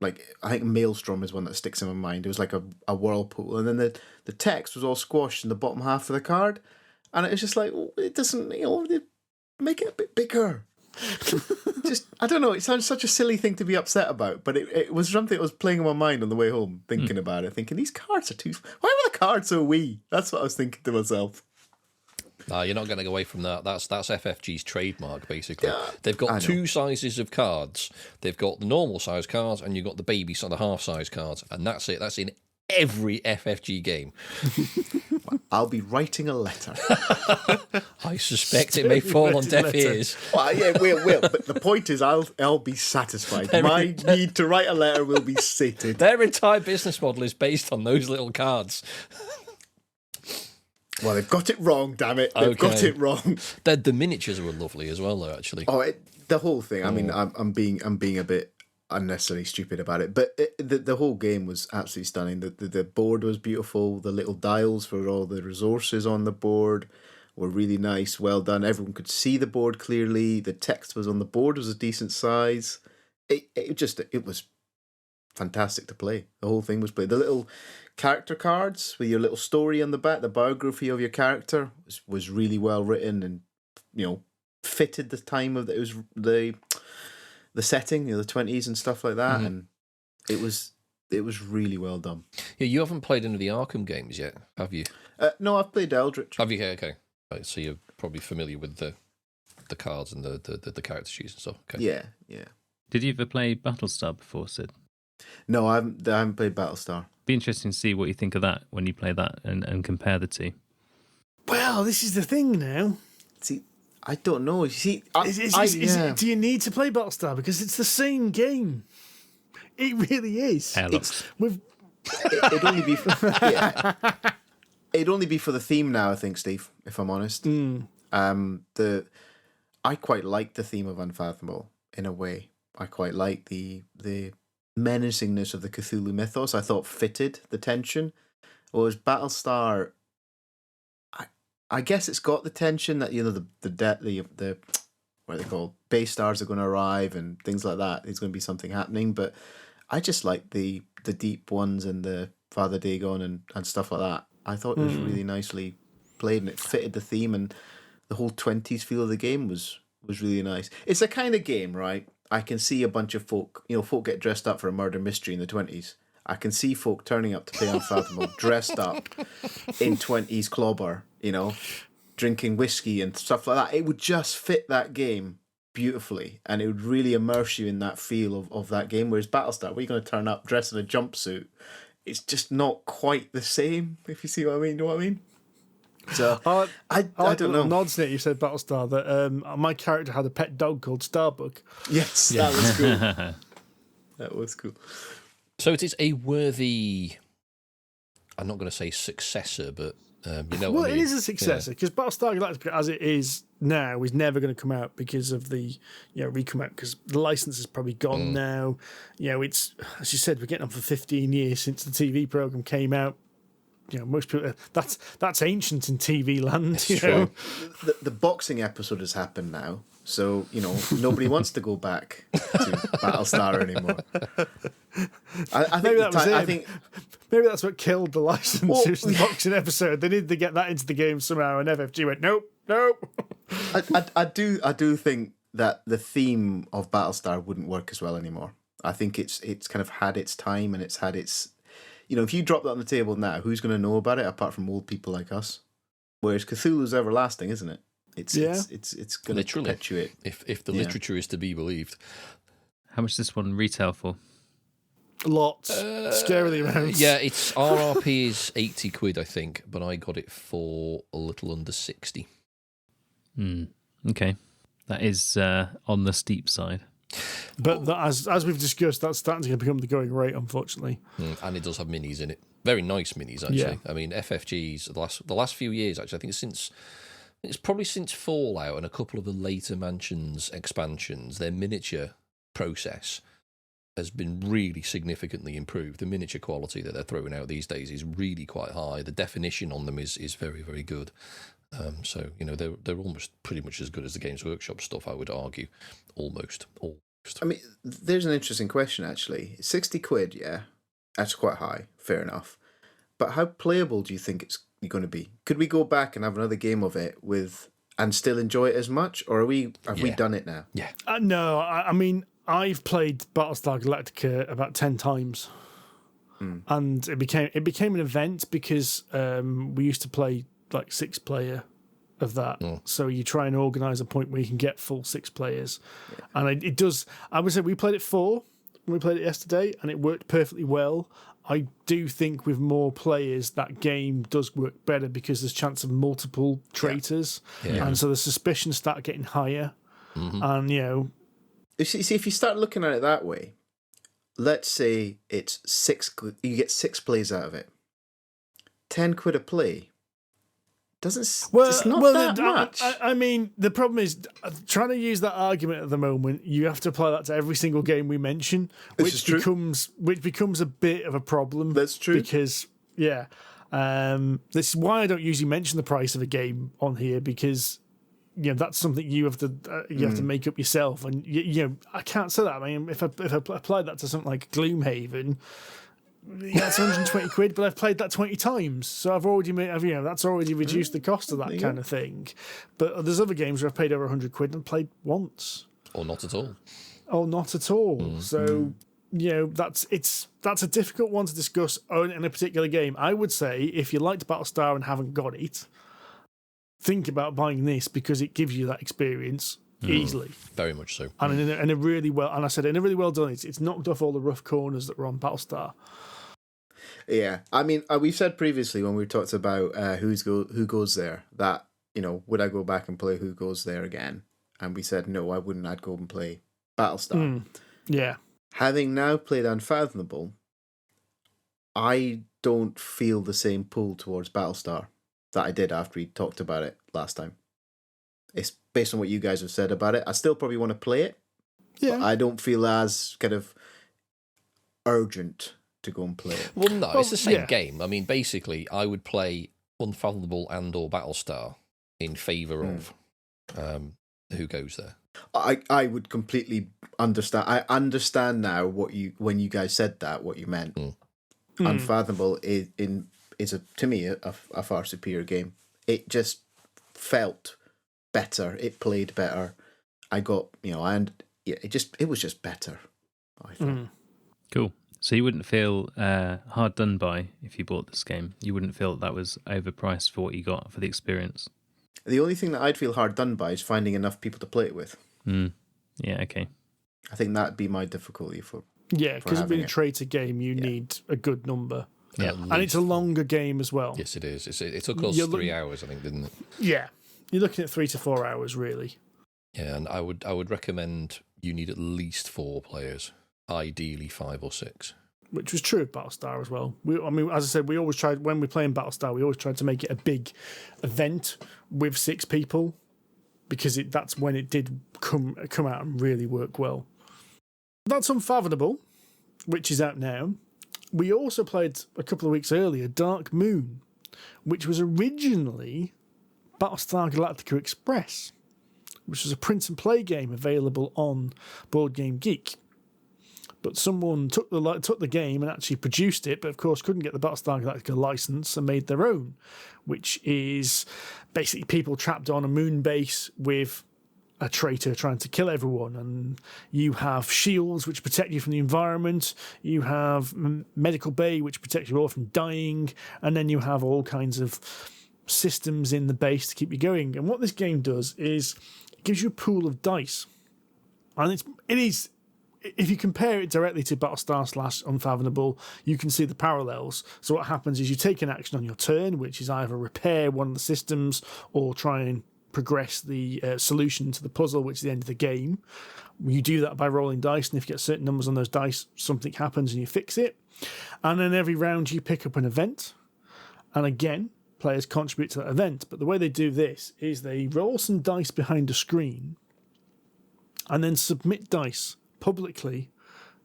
I think Maelstrom is one that sticks in my mind. It was like a whirlpool, and then the text was all squashed in the bottom half of the card, and it was just like, it doesn't, make it a bit bigger. Just, I don't know. It sounds such a silly thing to be upset about, but it was something that was playing in my mind on the way home, thinking about it, thinking these cards are too. Why were the cards so wee? That's what I was thinking to myself. No, you're not going to go away from that. That's FFG's trademark, basically. Yeah, they've got 2 sizes of cards. They've got the normal size cards, and you've got the baby, so the half size cards, and that's it. That's in every FFG game. I'll be writing a letter. I suspect it may fall on deaf ears. Well, yeah, will. But the point is, I'll be satisfied. My need to write a letter will be sated. Their entire business model is based on those little cards. Well, they've got it wrong, damn it. They've got it wrong. The miniatures were lovely as well, though, actually. Oh, the whole thing. I mean, I'm being a bit unnecessarily stupid about it, but the whole game was absolutely stunning. The board was beautiful. The little dials for all the resources on the board were really nice, well done. Everyone could see the board clearly. The text was on the board, was a decent size. It was fantastic to play. The whole thing was played. The little character cards with your little story on the back, the biography of your character was really well written, and fitted the time of it was the setting, the 20s and stuff like that, and it was really well done. Yeah, you haven't played any of the Arkham games yet, have you? No, I've played Eldritch. Have you? Okay. Right, so you're probably familiar with the cards and the character sheets and stuff. Okay. Yeah. Did you ever play Battlestar before, Sid? No, I haven't played Battlestar. Be interesting to see what you think of that when you play that and compare the two. Well, this is the thing now. See, I don't know. You see, do you need to play Battlestar? Because it's the same game. It really is. It'd only be it'd only be for the theme now, I think, Steve, if I'm honest. I quite like the theme of Unfathomable in a way. I quite like the menacingness of the Cthulhu mythos. I thought fitted the tension. Whereas Battlestar, I guess it's got the tension that, you know, the what are they called? Base stars are going to arrive and things like that. There's going to be something happening, but I just like the deep ones and the Father Dagon and stuff like that. I thought it was really nicely played and it fitted the theme, and the whole 20s feel of the game was really nice. It's a kind of game, right? I can see a bunch of folk get dressed up for a murder mystery in the 20s. I can see folk turning up to play Unfathomable dressed up in 20s clobber, you know, drinking whiskey and stuff like that. It would just fit that game beautifully, and it would really immerse you in that feel of that game. Whereas Battlestar, where you're going to turn up dressed in a jumpsuit, it's just not quite the same, if you see what I mean. You know what I mean? So I don't know. Nods it. You said Battlestar that my character had a pet dog called Starbuck. Yes, that was cool. That was cool. So it is a worthy, I'm not going to say successor, but you know what I mean? It is a successor because Battlestar Galactica, as it is now, is never going to come out because of the re-come out, because the license is probably gone now. You know, it's, as you said, we're getting on for 15 years since the TV program came out. You know, most people, that's ancient in TV land. It's you true. know? The boxing episode has happened now, so you know nobody wants to go back to Battlestar anymore. I think maybe that's what killed the license. It was the boxing episode. They needed to get that into the game somehow, and FFG went nope. I do think that the theme of Battlestar wouldn't work as well anymore. I think it's kind of had its time, and it's had its. You know, if you drop that on the table now, who's going to know about it apart from old people like us? Whereas Cthulhu's everlasting, isn't it? It's going to perpetuate. If the literature is to be believed. How much does this one retail for? Lots. Scarily amounts. Yeah, its RRP is 80 quid, I think, but I got it for a little under 60. Okay. That is on the steep side. But as we've discussed, that's starting to become the going rate, unfortunately. And it does have minis in it. Very nice minis, actually. Yeah. I mean, FFGs, the last few years, actually, I think it's probably since Fallout and a couple of the later Mansions expansions, their miniature process has been really significantly improved. The miniature quality that they're throwing out these days is really quite high. The definition on them is very, very good. So, you know, they're almost pretty much as good as the Games Workshop stuff, I would argue. Almost. I mean, there's an interesting question, actually. 60 quid, yeah, that's quite high, fair enough. But how playable do you think it's going to be? Could we go back and have another game of it and still enjoy it as much? Or have we done it now? Yeah. No, I mean, I've played Battlestar Galactica about 10 times. And it became an event because we used to play like 6-player of that. So you try and organise a point where you can get full 6 players. Yeah. And it does, I would say we played it 4 when we played it yesterday, and it worked perfectly well. I do think with more players, that game does work better because there's chance of multiple traitors. Yeah. And so the suspicions start getting higher. And, you know... See, if you start looking at it that way, let's say it's you get 6 plays out of it. 10 quid a play. It's not that much. I mean, the problem is trying to use that argument at the moment. You have to apply that to every single game we mention, which becomes a bit of a problem. That's true. Because this is why I don't usually mention the price of a game on here, because that's something you have to make up yourself, and I can't say that. I mean, if I applied that to something like Gloomhaven. Yeah, it's 120 quid, but I've played that 20 times, so I've already that's already reduced the cost of that kind of thing. But there's other games where I've paid over 100 quid and played once, or not at all. So that's a difficult one to discuss in a particular game. I would say if you liked Battlestar and haven't got it, think about buying this because it gives you that experience easily. Very much so. And in a really well done. It's knocked off all the rough corners that were on Battlestar. Yeah, I mean, we've said previously when we talked about who goes there that would I go back and play Who Goes There again? And we said no, I wouldn't. I'd go and play Battlestar. Yeah. Having now played Unfathomable, I don't feel the same pull towards Battlestar that I did after we talked about it last time. It's based on what you guys have said about it. I still probably want to play it, but I don't feel as kind of urgent to go and play it. Well, no, it's the same game. I mean, basically, I would play Unfathomable and or Battlestar in favour of Who Goes There. I would completely understand. I understand now when you guys said that, what you meant. Unfathomable is to me a far superior game. It just felt better. It played better. I got it was just better, I thought. Cool. So you wouldn't feel hard done by if you bought this game? You wouldn't feel that was overpriced for what you got for the experience? The only thing that I'd feel hard done by is finding enough people to play it with. Yeah, okay. I think that'd be my difficulty for. Yeah, because it being a traitor game, you need a good number. Yeah, and it's a longer game as well. Yes, it is. It took us 3 hours, I think, didn't it? Yeah, you're looking at 3 to 4 hours, really. Yeah, and I would recommend you need at least 4 players, ideally 5 or 6. Which was true of Battlestar as well. As I said, we always tried, when we're playing Battlestar, we always tried to make it a big event with 6 people because that's when it did come out and really work well. That's Unfathomable, which is out now. We also played a couple of weeks earlier Dark Moon, which was originally Battlestar Galactica Express, which was a print and play game available on Board Game Geek. But someone took the game and actually produced it, but of course couldn't get the Battlestar Galactica license and made their own, which is basically people trapped on a moon base with a traitor trying to kill everyone. And you have shields which protect you from the environment. You have medical bay which protects you all from dying. And then you have all kinds of systems in the base to keep you going. And what this game does is it gives you a pool of dice. And it is... If you compare it directly to Battlestar / Unfathomable, you can see the parallels. So what happens is you take an action on your turn, which is either repair one of the systems or try and progress the solution to the puzzle, which is the end of the game. You do that by rolling dice, and if you get certain numbers on those dice, something happens and you fix it. And then every round you pick up an event. And again, players contribute to that event. But the way they do this is they roll some dice behind a screen and then submit dice publicly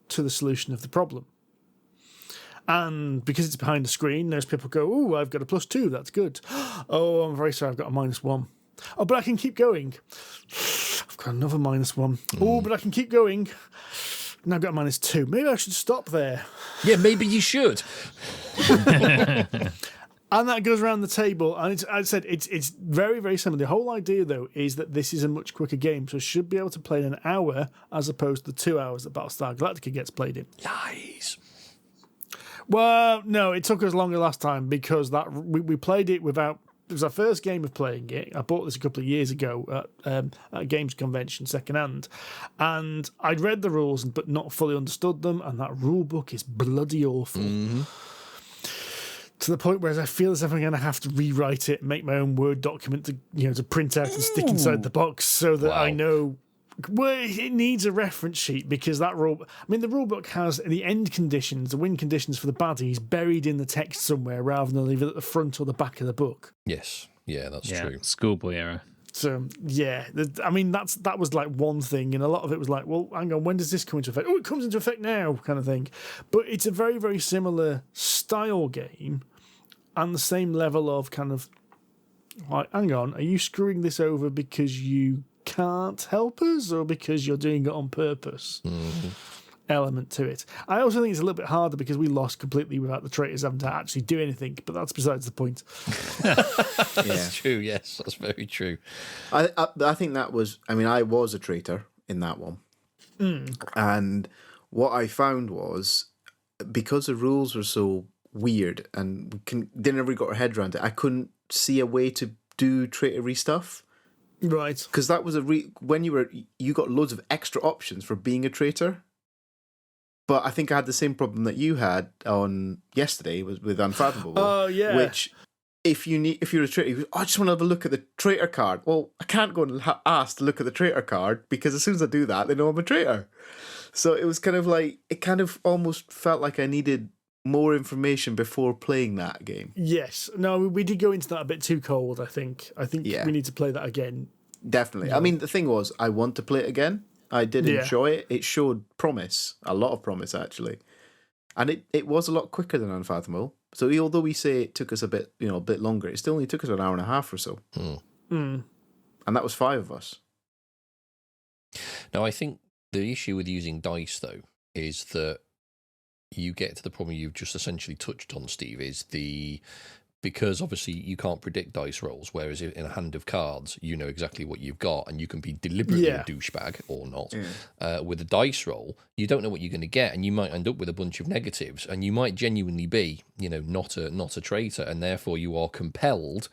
to the solution of the problem. And because it's behind the screen, those people go, "Oh, I've got a +2, that's good. Oh, I'm very sorry, I've got a -1. Oh, but I can keep going. I've got another -1. Oh, but I can keep going. Now I've got a -2. Maybe I should stop there." Yeah, maybe you should. And that goes around the table, and as I said, it's very, very similar. The whole idea, though, is that this is a much quicker game, so it should be able to play in an hour as opposed to the 2 hours that Battlestar Galactica gets played in. Lies. Well, no, it took us longer last time because we played it without... It was our first game of playing it. I bought this a couple of years ago at a games convention secondhand, and I'd read the rules but not fully understood them, and that rule book is bloody awful. Mm-hmm. To the point where I feel as if I'm going to have to rewrite it and make my own Word document to print out and stick inside the box so that I know. Well, it needs a reference sheet because that rule. I mean, the rule book has the end conditions, the win conditions for the baddies buried in the text somewhere rather than leave it at the front or the back of the book. Yes, yeah, that's true. Schoolboy error. So yeah, I mean that was like one thing, and a lot of it was like, well, hang on, when does this come into effect? Oh, it comes into effect now, kind of thing. But it's a very, very similar style game, and the same level of kind of like, hang on, are you screwing this over because you can't help us, or because you're doing it on purpose? Mm-hmm. Element to it. I also think it's a little bit harder because we lost completely without the traitors having to actually do anything, but that's besides the point. That's true, yes, that's very true. I think that was, I mean, I was a traitor in that one. And what I found was, because the rules were so weird and didn't really got our head around it, I couldn't see a way to do traitory stuff. Right. Because that was when you got loads of extra options for being a traitor. But I think I had the same problem that you had on yesterday with Unfathomable. Oh, yeah. Which, if you're a traitor, I just want to have a look at the traitor card. Well, I can't go and ask to look at the traitor card, because as soon as I do that, they know I'm a traitor. So it was kind of like, it kind of almost felt like I needed more information before playing that game. Yes. No, we did go into that a bit too cold, I think. We need to play that again. Definitely. No. I mean, the thing was, I want to play it again. I did enjoy it. It showed promise, a lot of promise, actually. And it was a lot quicker than Unfathomable. So although we say it took us a bit longer, it still only took us an hour and a half or so. And that was 5 of us. Now, I think the issue with using dice, though, is that you get to the problem you've just essentially touched on, Steve, is because obviously you can't predict dice rolls, whereas in a hand of cards, you know exactly what you've got, and you can be deliberately a douchebag or not. With a dice roll, you don't know what you're going to get, and you might end up with a bunch of negatives, and you might genuinely be, not a traitor, and therefore you are compelled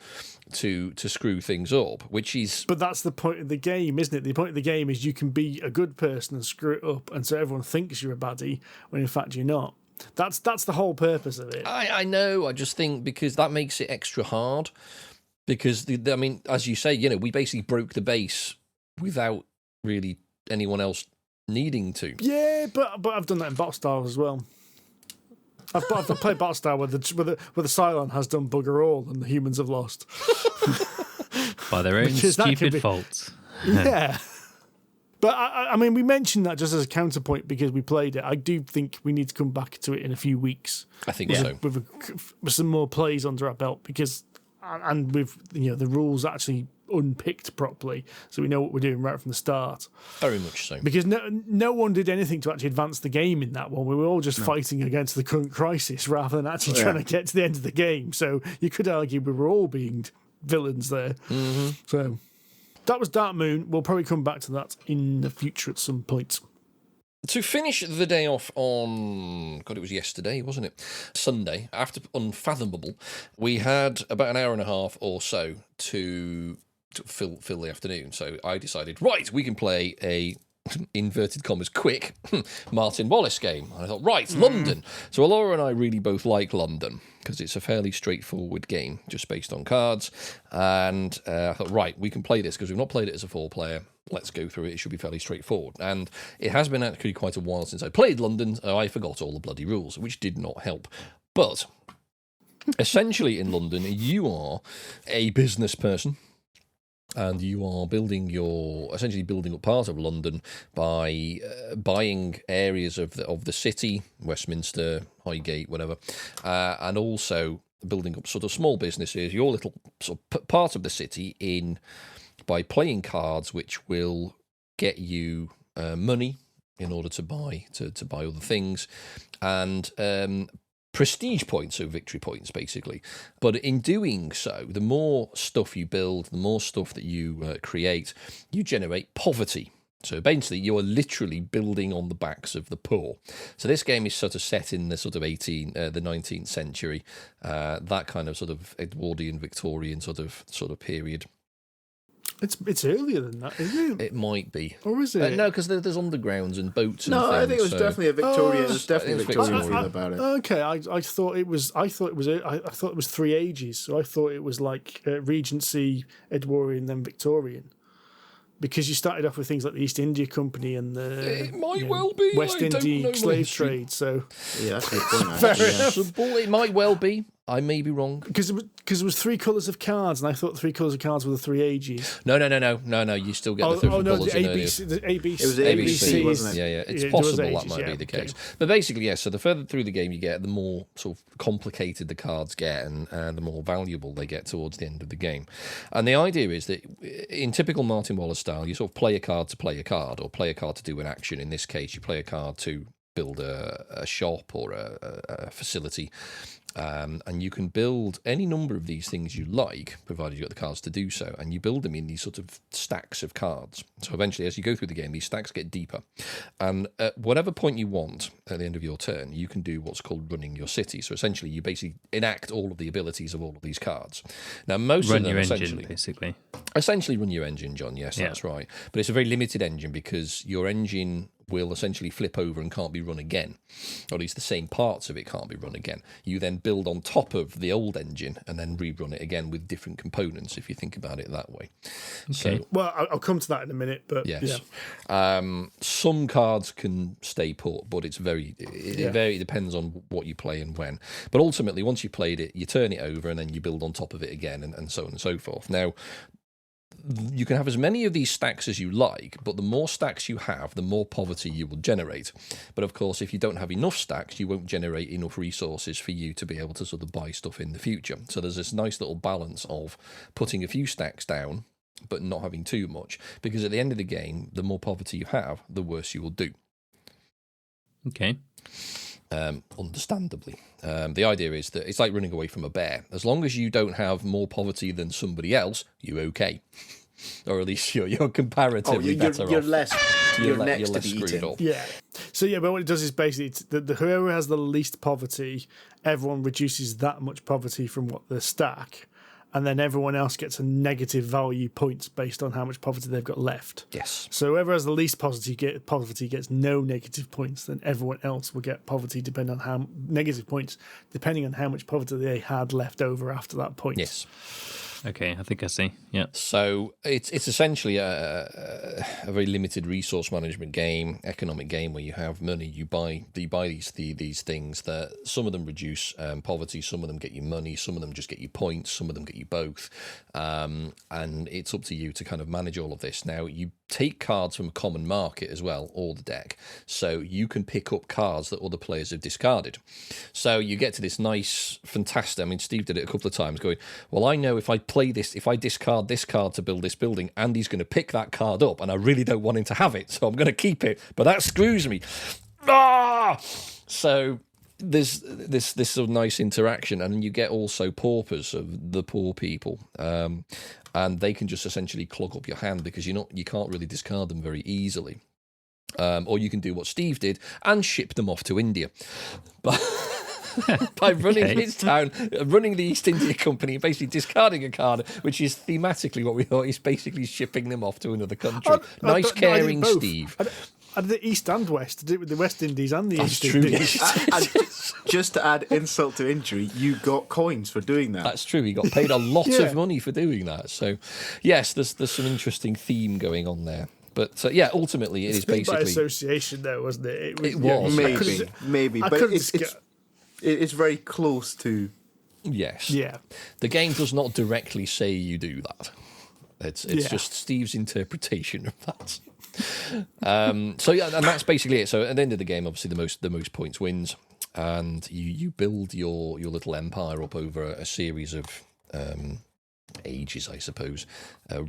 to screw things up, which is... But that's the point of the game, isn't it? The point of the game is you can be a good person and screw it up, and so everyone thinks you're a baddie, when in fact you're not. That's the whole purpose of it. I know. I just think because that makes it extra hard. Because, I mean, as you say, we basically broke the base without really anyone else needing to. Yeah, but I've done that in Battle Style as well. I've played Battle Style where the Cylon has done bugger all and the humans have lost. By their own stupid fault. Yeah. But, I mean, we mentioned that just as a counterpoint because we played it. I do think we need to come back to it in a few weeks. I think so. With some more plays under our belt and with the rules actually unpicked properly, so we know what we're doing right from the start. Very much so. Because no one did anything to actually advance the game in that one. We were all just fighting against the current crisis rather than actually trying to get to the end of the game. So you could argue we were all being villains there. Mm-hmm. So... that was Dark Moon. We'll probably come back to that in the future at some point. To finish the day off on, God, it was yesterday, wasn't it? Sunday, after Unfathomable, we had about an hour and a half or so to fill the afternoon. So I decided, right, we can play a inverted commas quick Martin Wallace game. And I thought, right, London. So Laura and I really both like London because it's a fairly straightforward game just based on cards. And I thought, right, we can play this because we've not played it as a 4-player. Let's go through it. It should be fairly straightforward. And it has been actually quite a while since I played London. So I forgot all the bloody rules, which did not help. But essentially in London, you are a business person. And you are essentially building up part of London by buying areas of the city, Westminster, Highgate, whatever, and also building up sort of small businesses, your little sort of part of the city by playing cards, which will get you money in order to buy other things, and prestige points, so victory points, basically. But in doing so, the more stuff you build, the more stuff that you create, you generate poverty. So basically, you are literally building on the backs of the poor. So this game is sort of set in the sort of the 19th century, that kind of sort of Edwardian, Victorian sort of period. It's earlier than that, isn't it? It might be. Or is it? No, because there's undergrounds and boats and things. No, I think it was definitely a Victorian. There's definitely a Victorian feel about it. Okay, I thought it was 3 ages. So I thought it was like Regency, Edwardian, then Victorian. Because you started off with things like the East India Company and the well be. West Indian slave trade. So yeah, that's a good point. It might well be. I may be wrong. Because it was 3 colours of cards, and I thought 3 colours of cards were the 3 ages. No. You still get the 3 colours in ABC. The ABC. It was ABC, wasn't it? Yeah. It's possible that might be the case. But basically, yes. So the further through the game you get, the more sort of complicated the cards get, and the more valuable they get towards the end of the game. And the idea is that in typical Martin Wallace style, you sort of play a card to play a card, or play a card to do an action. In this case, you play a card to build a shop or a facility. And you can build any number of these things you like, provided you've got the cards to do so, and you build them in these sort of stacks of cards. So eventually, as you go through the game, these stacks get deeper. And at whatever point you want at the end of your turn, you can do what's called running your city. So essentially, you basically enact all of the abilities of all of these cards. Now, most run of them your essentially... engine, basically. Essentially run your engine, John, yes, Yeah. that's right. But it's a very limited engine because your engine will essentially flip over and can't be run again, or at least the same parts of it can't be run again. You then build on top of the old engine and then rerun it again with different components, if you think about it that way. Okay. So, Well, I'll come to that in a minute, but yes. yeah. Some cards can stay put, but it very depends on what you play and when. But ultimately, once you've played it, you turn it over and then you build on top of it again, and so on and so forth. Now, you can have as many of these stacks as you like, but the more stacks you have, the more poverty you will generate. But of course, if you don't have enough stacks, you won't generate enough resources for you to be able to sort of buy stuff in the future. So there's this nice little balance of putting a few stacks down, but not having too much, because at the end of the game, the more poverty you have, the worse you will do. Okay. Understandably. The idea is that it's like running away from a bear. As long as you don't have more poverty than somebody else, you're okay. Or at least you're comparatively better off. You're less less to be screwed eaten. up. Yeah. So yeah, but what it does is basically whoever has the least poverty, everyone reduces that much poverty from what the stack, and then everyone else gets a negative value points based on how much poverty they've got left. Yes. So whoever has the least poverty gets no negative points. Then everyone else will get poverty depending on how negative points, depending on how much poverty they had left over after that point. Yes. Okay, I think I see. Yeah. So it's essentially a very limited resource management game, economic game, where you have money, you buy these things that some of them reduce poverty, some of them get you money, some of them just get you points, some of them get you both, and it's up to you to kind of manage all of this. Now you take cards from a common market as well, or the deck, so you can pick up cards that other players have discarded. So you get to this nice, fantastic. I mean, Steve did it a couple of times, going, well, I know if I play this, if I discard this card to build this building, Andy's going to pick that card up, and I really don't want him to have it, so I'm going to keep it, but that screws me. So there's this sort of nice interaction, and you get also paupers of the poor people, and they can just essentially clog up your hand because you can't really discard them very easily. Or you can do what Steve did and ship them off to India. But by running his town, running the East India Company, basically discarding a card, which is thematically what we thought is basically shipping them off to another country. Nice, caring Steve. I did the East and West. I did it with the West Indies and the East true. Indies. And just to add insult to injury, you got coins for doing that. That's true. He got paid a lot of money for doing that. So, yes, there's some interesting theme going on there. But yeah, ultimately, it is basically by association, though, wasn't it? It was. Maybe, but it's very close to. Yes. Yeah. The game does not directly say you do that. It's just Steve's interpretation of that. So yeah, and that's basically it. So at the end of the game, obviously the most points wins, and you build your little empire up over a series of ages, I suppose,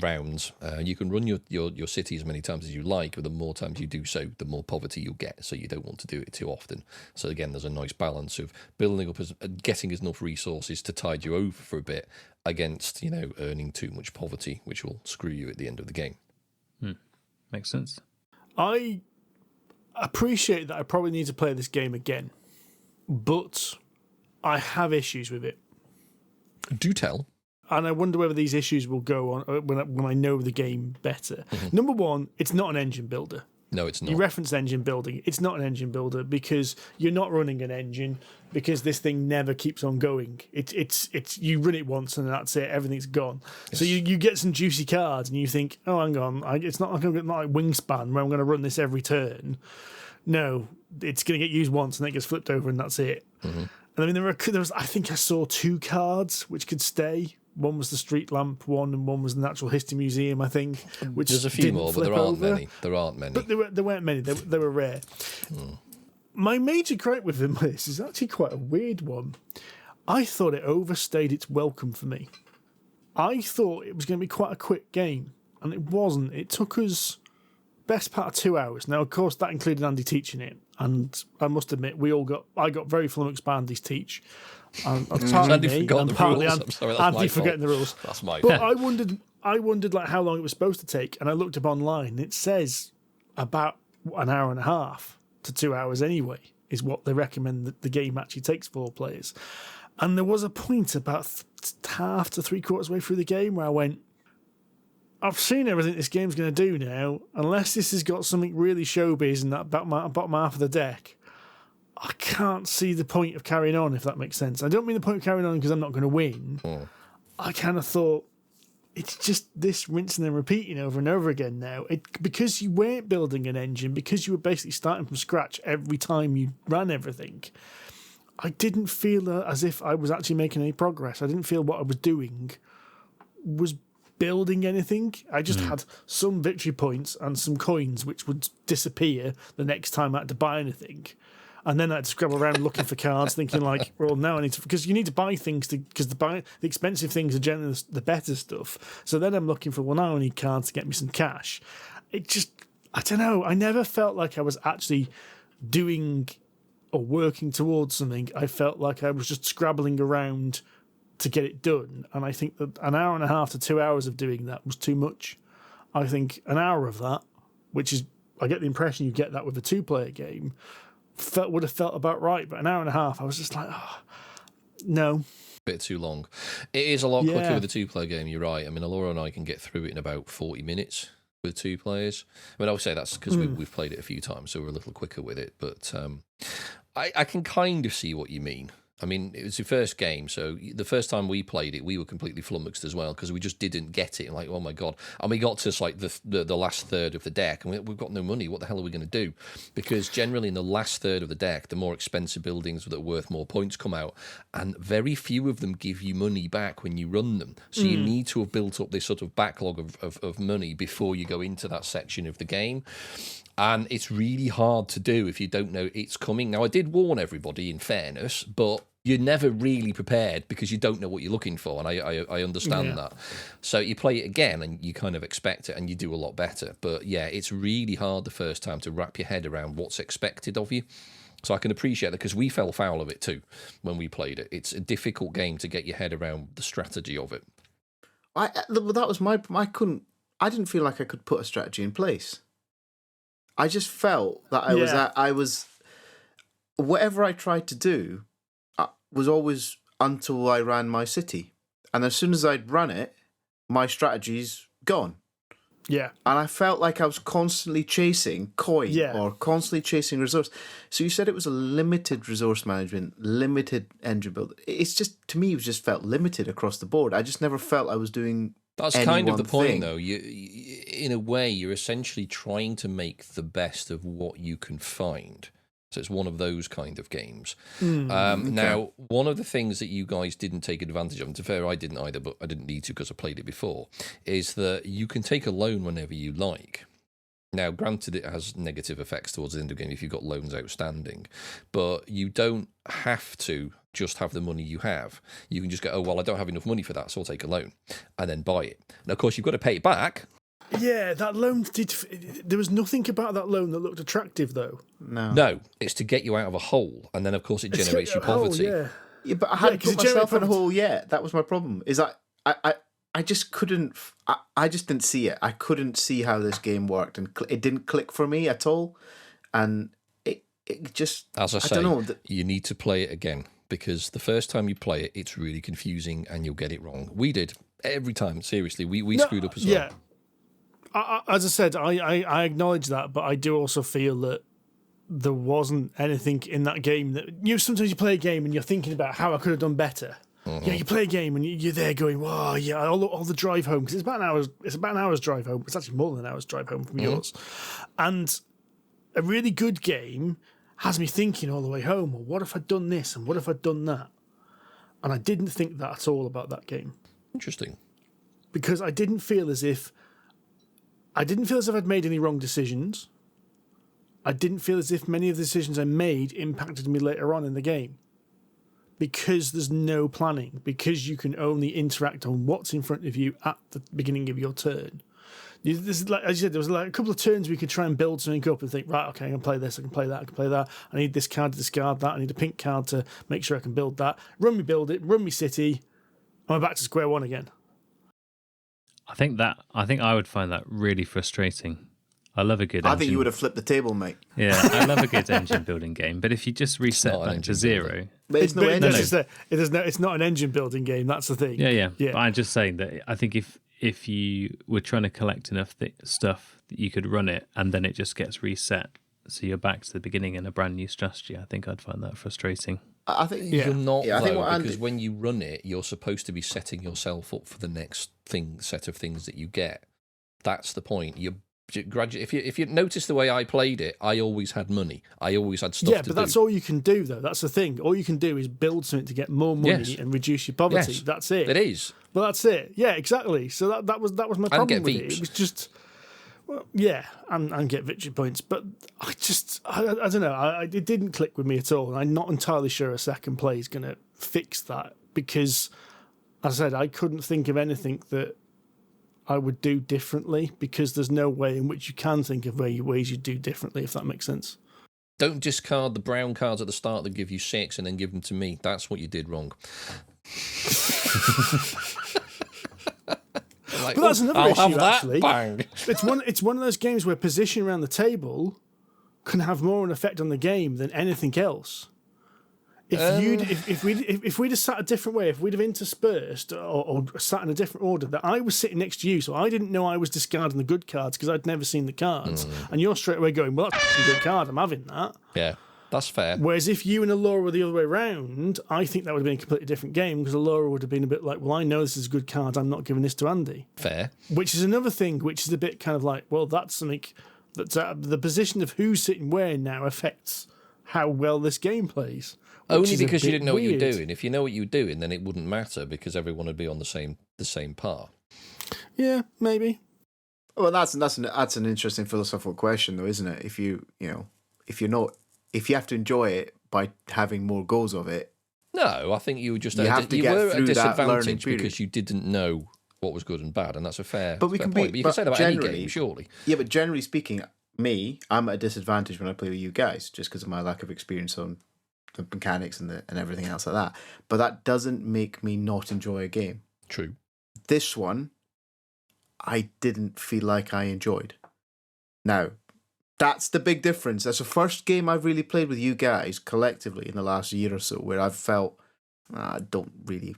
rounds. You can run your city as many times as you like, but the more times you do so, the more poverty you'll get. So you don't want to do it too often. So again, there's a nice balance of building up, getting enough resources to tide you over for a bit, against earning too much poverty, which will screw you at the end of the game. Makes sense. I appreciate that I probably need to play this game again, but I have issues with it. Do tell. And I wonder whether these issues will go on when I know the game better. Mm-hmm. Number one, it's not an engine builder. No, it's not. You referenced engine building. It's not an engine builder because you're not running an engine, because this thing never keeps on going. It's you run it once and that's it. Everything's gone. Yes. So you get some juicy cards and you think, oh, hang on, it's not like Wingspan where I'm going to run this every turn. No, it's going to get used once and then it gets flipped over and that's it. Mm-hmm. And I mean, there was I think I saw 2 cards which could stay. One was the street lamp one, and one was the Natural History Museum, I think. Which there's a few more, but there aren't many. There aren't many. But there weren't many. They were rare. My major gripe with this is actually quite a weird one. I thought it overstayed its welcome for me. I thought it was going to be quite a quick game, and it wasn't. It took us best part of 2 hours. Now, of course, that included Andy teaching it, And I must admit, I got very flummoxed by Andy's teach. And partly Andy me, forgot and the partly rules. I'm sorry, that's Andy my forgetting fault. the rules. That's my But fault. I wondered like how long it was supposed to take, and I looked up online. And it says about an hour and a half to 2 hours anyway is what they recommend that the game actually takes 4 players. And there was a point about half to 3/4 way through the game where I went, I've seen everything this game's going to do now. Unless this has got something really showbiz in that bottom half of the deck, I can't see the point of carrying on, if that makes sense. I don't mean the point of carrying on because I'm not going to win. I kind of thought, it's just this rinsing and repeating over and over again now. Because you weren't building an engine, because you were basically starting from scratch every time you ran everything, I didn't feel as if I was actually making any progress. I didn't feel what I was doing was building anything. I just had some victory points and some coins which would disappear the next time I had to buy anything. And then I had to scrabble around looking for cards, thinking like, well, now I need to, because you need to buy things because the expensive things are generally the better stuff. So then I'm looking for, well, now I need cards to get me some cash. It just, I don't know. I never felt like I was actually doing or working towards something. I felt like I was just scrabbling around to get it done. And I think that an hour and a half to 2 hours of doing that was too much. I think an hour of that, which is, I get the impression you get that with a 2-player game, would have felt about right. But an hour and a half, I was just like, oh, no. Bit too long. It is a lot quicker with a 2-player game, you're right. I mean, Alora and I can get through it in about 40 minutes with 2 players. I mean, I would say that's because we've played it a few times, so we're a little quicker with it. But I can kind of see what you mean. I mean, it was your first game, so the first time we played it, we were completely flummoxed as well because we just didn't get it. Like, oh my god! And we got to like the last third of the deck, and we've got no money. What the hell are we going to do? Because generally, in the last third of the deck, the more expensive buildings that are worth more points come out, and very few of them give you money back when you run them. So you need to have built up this sort of backlog of money before you go into that section of the game. And it's really hard to do if you don't know it's coming. Now, I did warn everybody, in fairness, but you're never really prepared because you don't know what you're looking for, and I understand that. So you play it again, and you kind of expect it, and you do a lot better. But yeah, it's really hard the first time to wrap your head around what's expected of you. So I can appreciate that because we fell foul of it too when we played it. It's a difficult game to get your head around the strategy of it. That was I didn't feel like I could put a strategy in place. I just felt that I was whatever I tried to do was always until I ran my city. And as soon as I'd run it, my strategy's gone. Yeah. And I felt like I was constantly chasing coin or constantly chasing resource. So you said it was a limited resource management, limited engine build. It's just, to me, it just felt limited across the board. I just never felt I was doing That's kind of the point, though. You, in a way, you're essentially trying to make the best of what you can find. So it's one of those kind of games. Now, one of the things that you guys didn't take advantage of, and to be fair, I didn't either, but I didn't need to because I played it before, is that you can take a loan whenever you like. Now, granted, it has negative effects towards the end of the game if you've got loans outstanding, but you don't have to just have the money you have. You can just go, oh, well, I don't have enough money for that, so I'll take a loan and then buy it. Now, of course, you've got to pay it back. Yeah, that loan there was nothing about that loan that looked attractive, though. No, it's to get you out of a hole, and then, of course, it generates you poverty. Yeah, but I hadn't put myself in a hole yet. That was my problem, is I just couldn't, I just didn't see it. I couldn't see how this game worked, and it didn't click for me at all. And it just, as I say, don't know, you need to play it again, because the first time you play it, it's really confusing and you'll get it wrong. We did every time, seriously. We screwed up as well. Yeah. As I said, I acknowledge that, but I do also feel that there wasn't anything in that game that sometimes you play a game and you're thinking about how I could have done better. Yeah, you play a game and you're there going, "Wow, yeah!" All the drive home, because it's about an hour's drive home. It's actually more than an hour's drive home from yours. And a really good game has me thinking all the way home. Well, what if I'd done this and what if I'd done that? And I didn't think that at all about that game. Interesting, because I didn't feel as if I'd made any wrong decisions. I didn't feel as if many of the decisions I made impacted me later on in the game. Because there's no planning, because you can only interact on what's in front of you at the beginning of your turn. Like, as you said, there was like a couple of turns we could try and build something up and think, right, okay, I can play this, I can play that, I can play that. I need this card to discard that. I need a pink card to make sure I can build that. Run me build it, run me city. I'm back to square one again. I think I would find that really frustrating. I love a good engine. I think you would have flipped the table, mate. Yeah, I love a good engine building game, but if you just reset back to zero... But it's no engine. It's not an engine building game, that's the thing. Yeah. But I'm just saying that I think if you were trying to collect enough stuff that you could run it and then it just gets reset, so you're back to the beginning and a brand new strategy, I think I'd find that frustrating. I think you're not, I think because when you run it, you're supposed to be setting yourself up for the next set of things that you get. That's the point. If you notice the way I played it, I always had money. I always had stuff to do. Yeah, but that's all you can do, though. That's the thing. All you can do is build something to get more money and reduce your poverty. Yes, that's it. It is. Well, that's it. Yeah, exactly. So that was my problem with it. It was just... Well, yeah, and get victory points, but I don't know. It didn't click with me at all, and I'm not entirely sure a second play is going to fix that because, as I said, I couldn't think of anything that I would do differently because there's no way in which you can think of ways you do differently, if that makes sense. Don't discard the brown cards at the start that give you 6 and then give them to me. That's what you did wrong. But that's another issue, actually. Bang. It's one of those games where position around the table can have more an effect on the game than anything else. If we'd have sat a different way, if we'd have interspersed or sat in a different order, that I was sitting next to you, so I didn't know I was discarding the good cards because I'd never seen the cards, and you're straight away going, "Well, that's a good card. I'm having that." Yeah. That's fair. Whereas if you and Allura were the other way around, I think that would have been a completely different game because Allura would have been a bit like, well, I know this is a good card, I'm not giving this to Andy. Fair. Which is another thing, which is a bit kind of like, well, that's something that the position of who's sitting where now affects how well this game plays. Only because you didn't know what you were doing. If you know what you were doing, then it wouldn't matter because everyone would be on the same par. Yeah, maybe. Well, that's an interesting philosophical question, though, isn't it? If you have to enjoy it by having more goals of it. No, I think you were just you have to get were through at a that learning disadvantage period. because you didn't know what was good and bad, and that's a fair, but we fair can point. But you can say that about any generally- game, surely. Yeah, but generally speaking, I'm at a disadvantage when I play with you guys, just because of my lack of experience on the mechanics and everything else like that. But that doesn't make me not enjoy a game. True. This one, I didn't feel like I enjoyed. Now, that's the big difference. That's the first game I've really played with you guys collectively in the last year or so where I've felt, I don't really...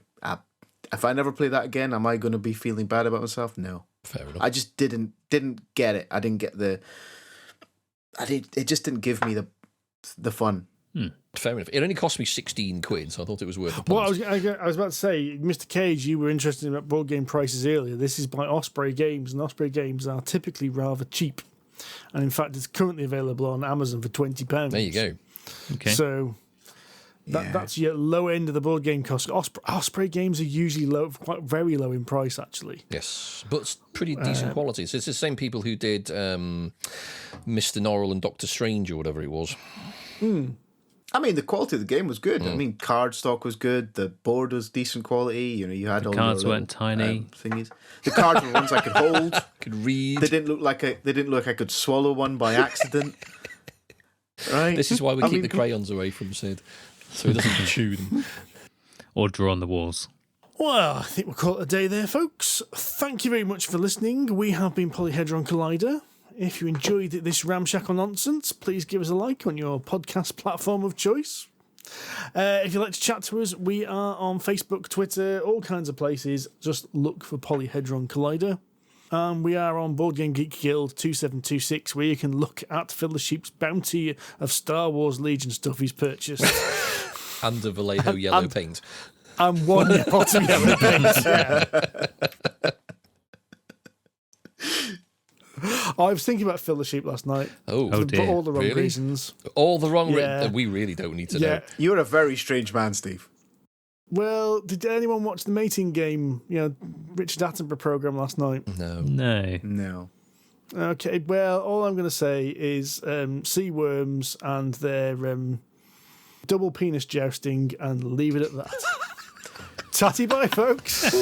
if I never play that again, am I going to be feeling bad about myself? No. Fair enough. I just didn't get it. I didn't get it just didn't give me the fun. Fair enough. It only cost me 16 quid, so I thought it was worth it. Well, I was about to say, Mr. Cage, you were interested in board game prices earlier. This is by Osprey Games, and Osprey Games are typically rather cheap. And in fact, it's currently available on Amazon for £20. There you go. Okay. So that's your low end of the board game cost. Osprey Games are usually very low in price, actually. Yes, but pretty decent quality. So it's the same people who did Mr. Norrell and Doctor Strange or whatever it was. I mean, the quality of the game was good. I mean, card stock was good. The board was decent quality. You had all the cards weren't tiny thingies. The cards were ones I could hold. Could read. They didn't look like I could swallow one by accident. Right. This is why we keep the crayons away from Sid, so he doesn't chew them or draw on the walls. Well, I think we'll call it a day there, folks. Thank you very much for listening. We have been Polyhedron Collider. If you enjoyed this ramshackle nonsense, please give us a like on your podcast platform of choice. If you'd like to chat to us, we are on Facebook, Twitter, all kinds of places. Just look for Polyhedron Collider. We are on Board Game Geek Guild 2726, where you can look at Phil the Sheep's bounty of Star Wars Legion stuff he's purchased. and the Vallejo yellow paint. And one pot of yellow paint, yeah. I was thinking about Phil the Sheep last night. Oh dear. For all the wrong reasons. All the wrong reasons. We really don't need to know. You're a very strange man, Steve. Well, did anyone watch the mating game, Richard Attenborough programme last night? No. Okay, well, all I'm going to say is sea worms and their double penis jousting and leave it at that. Tatty bye, folks.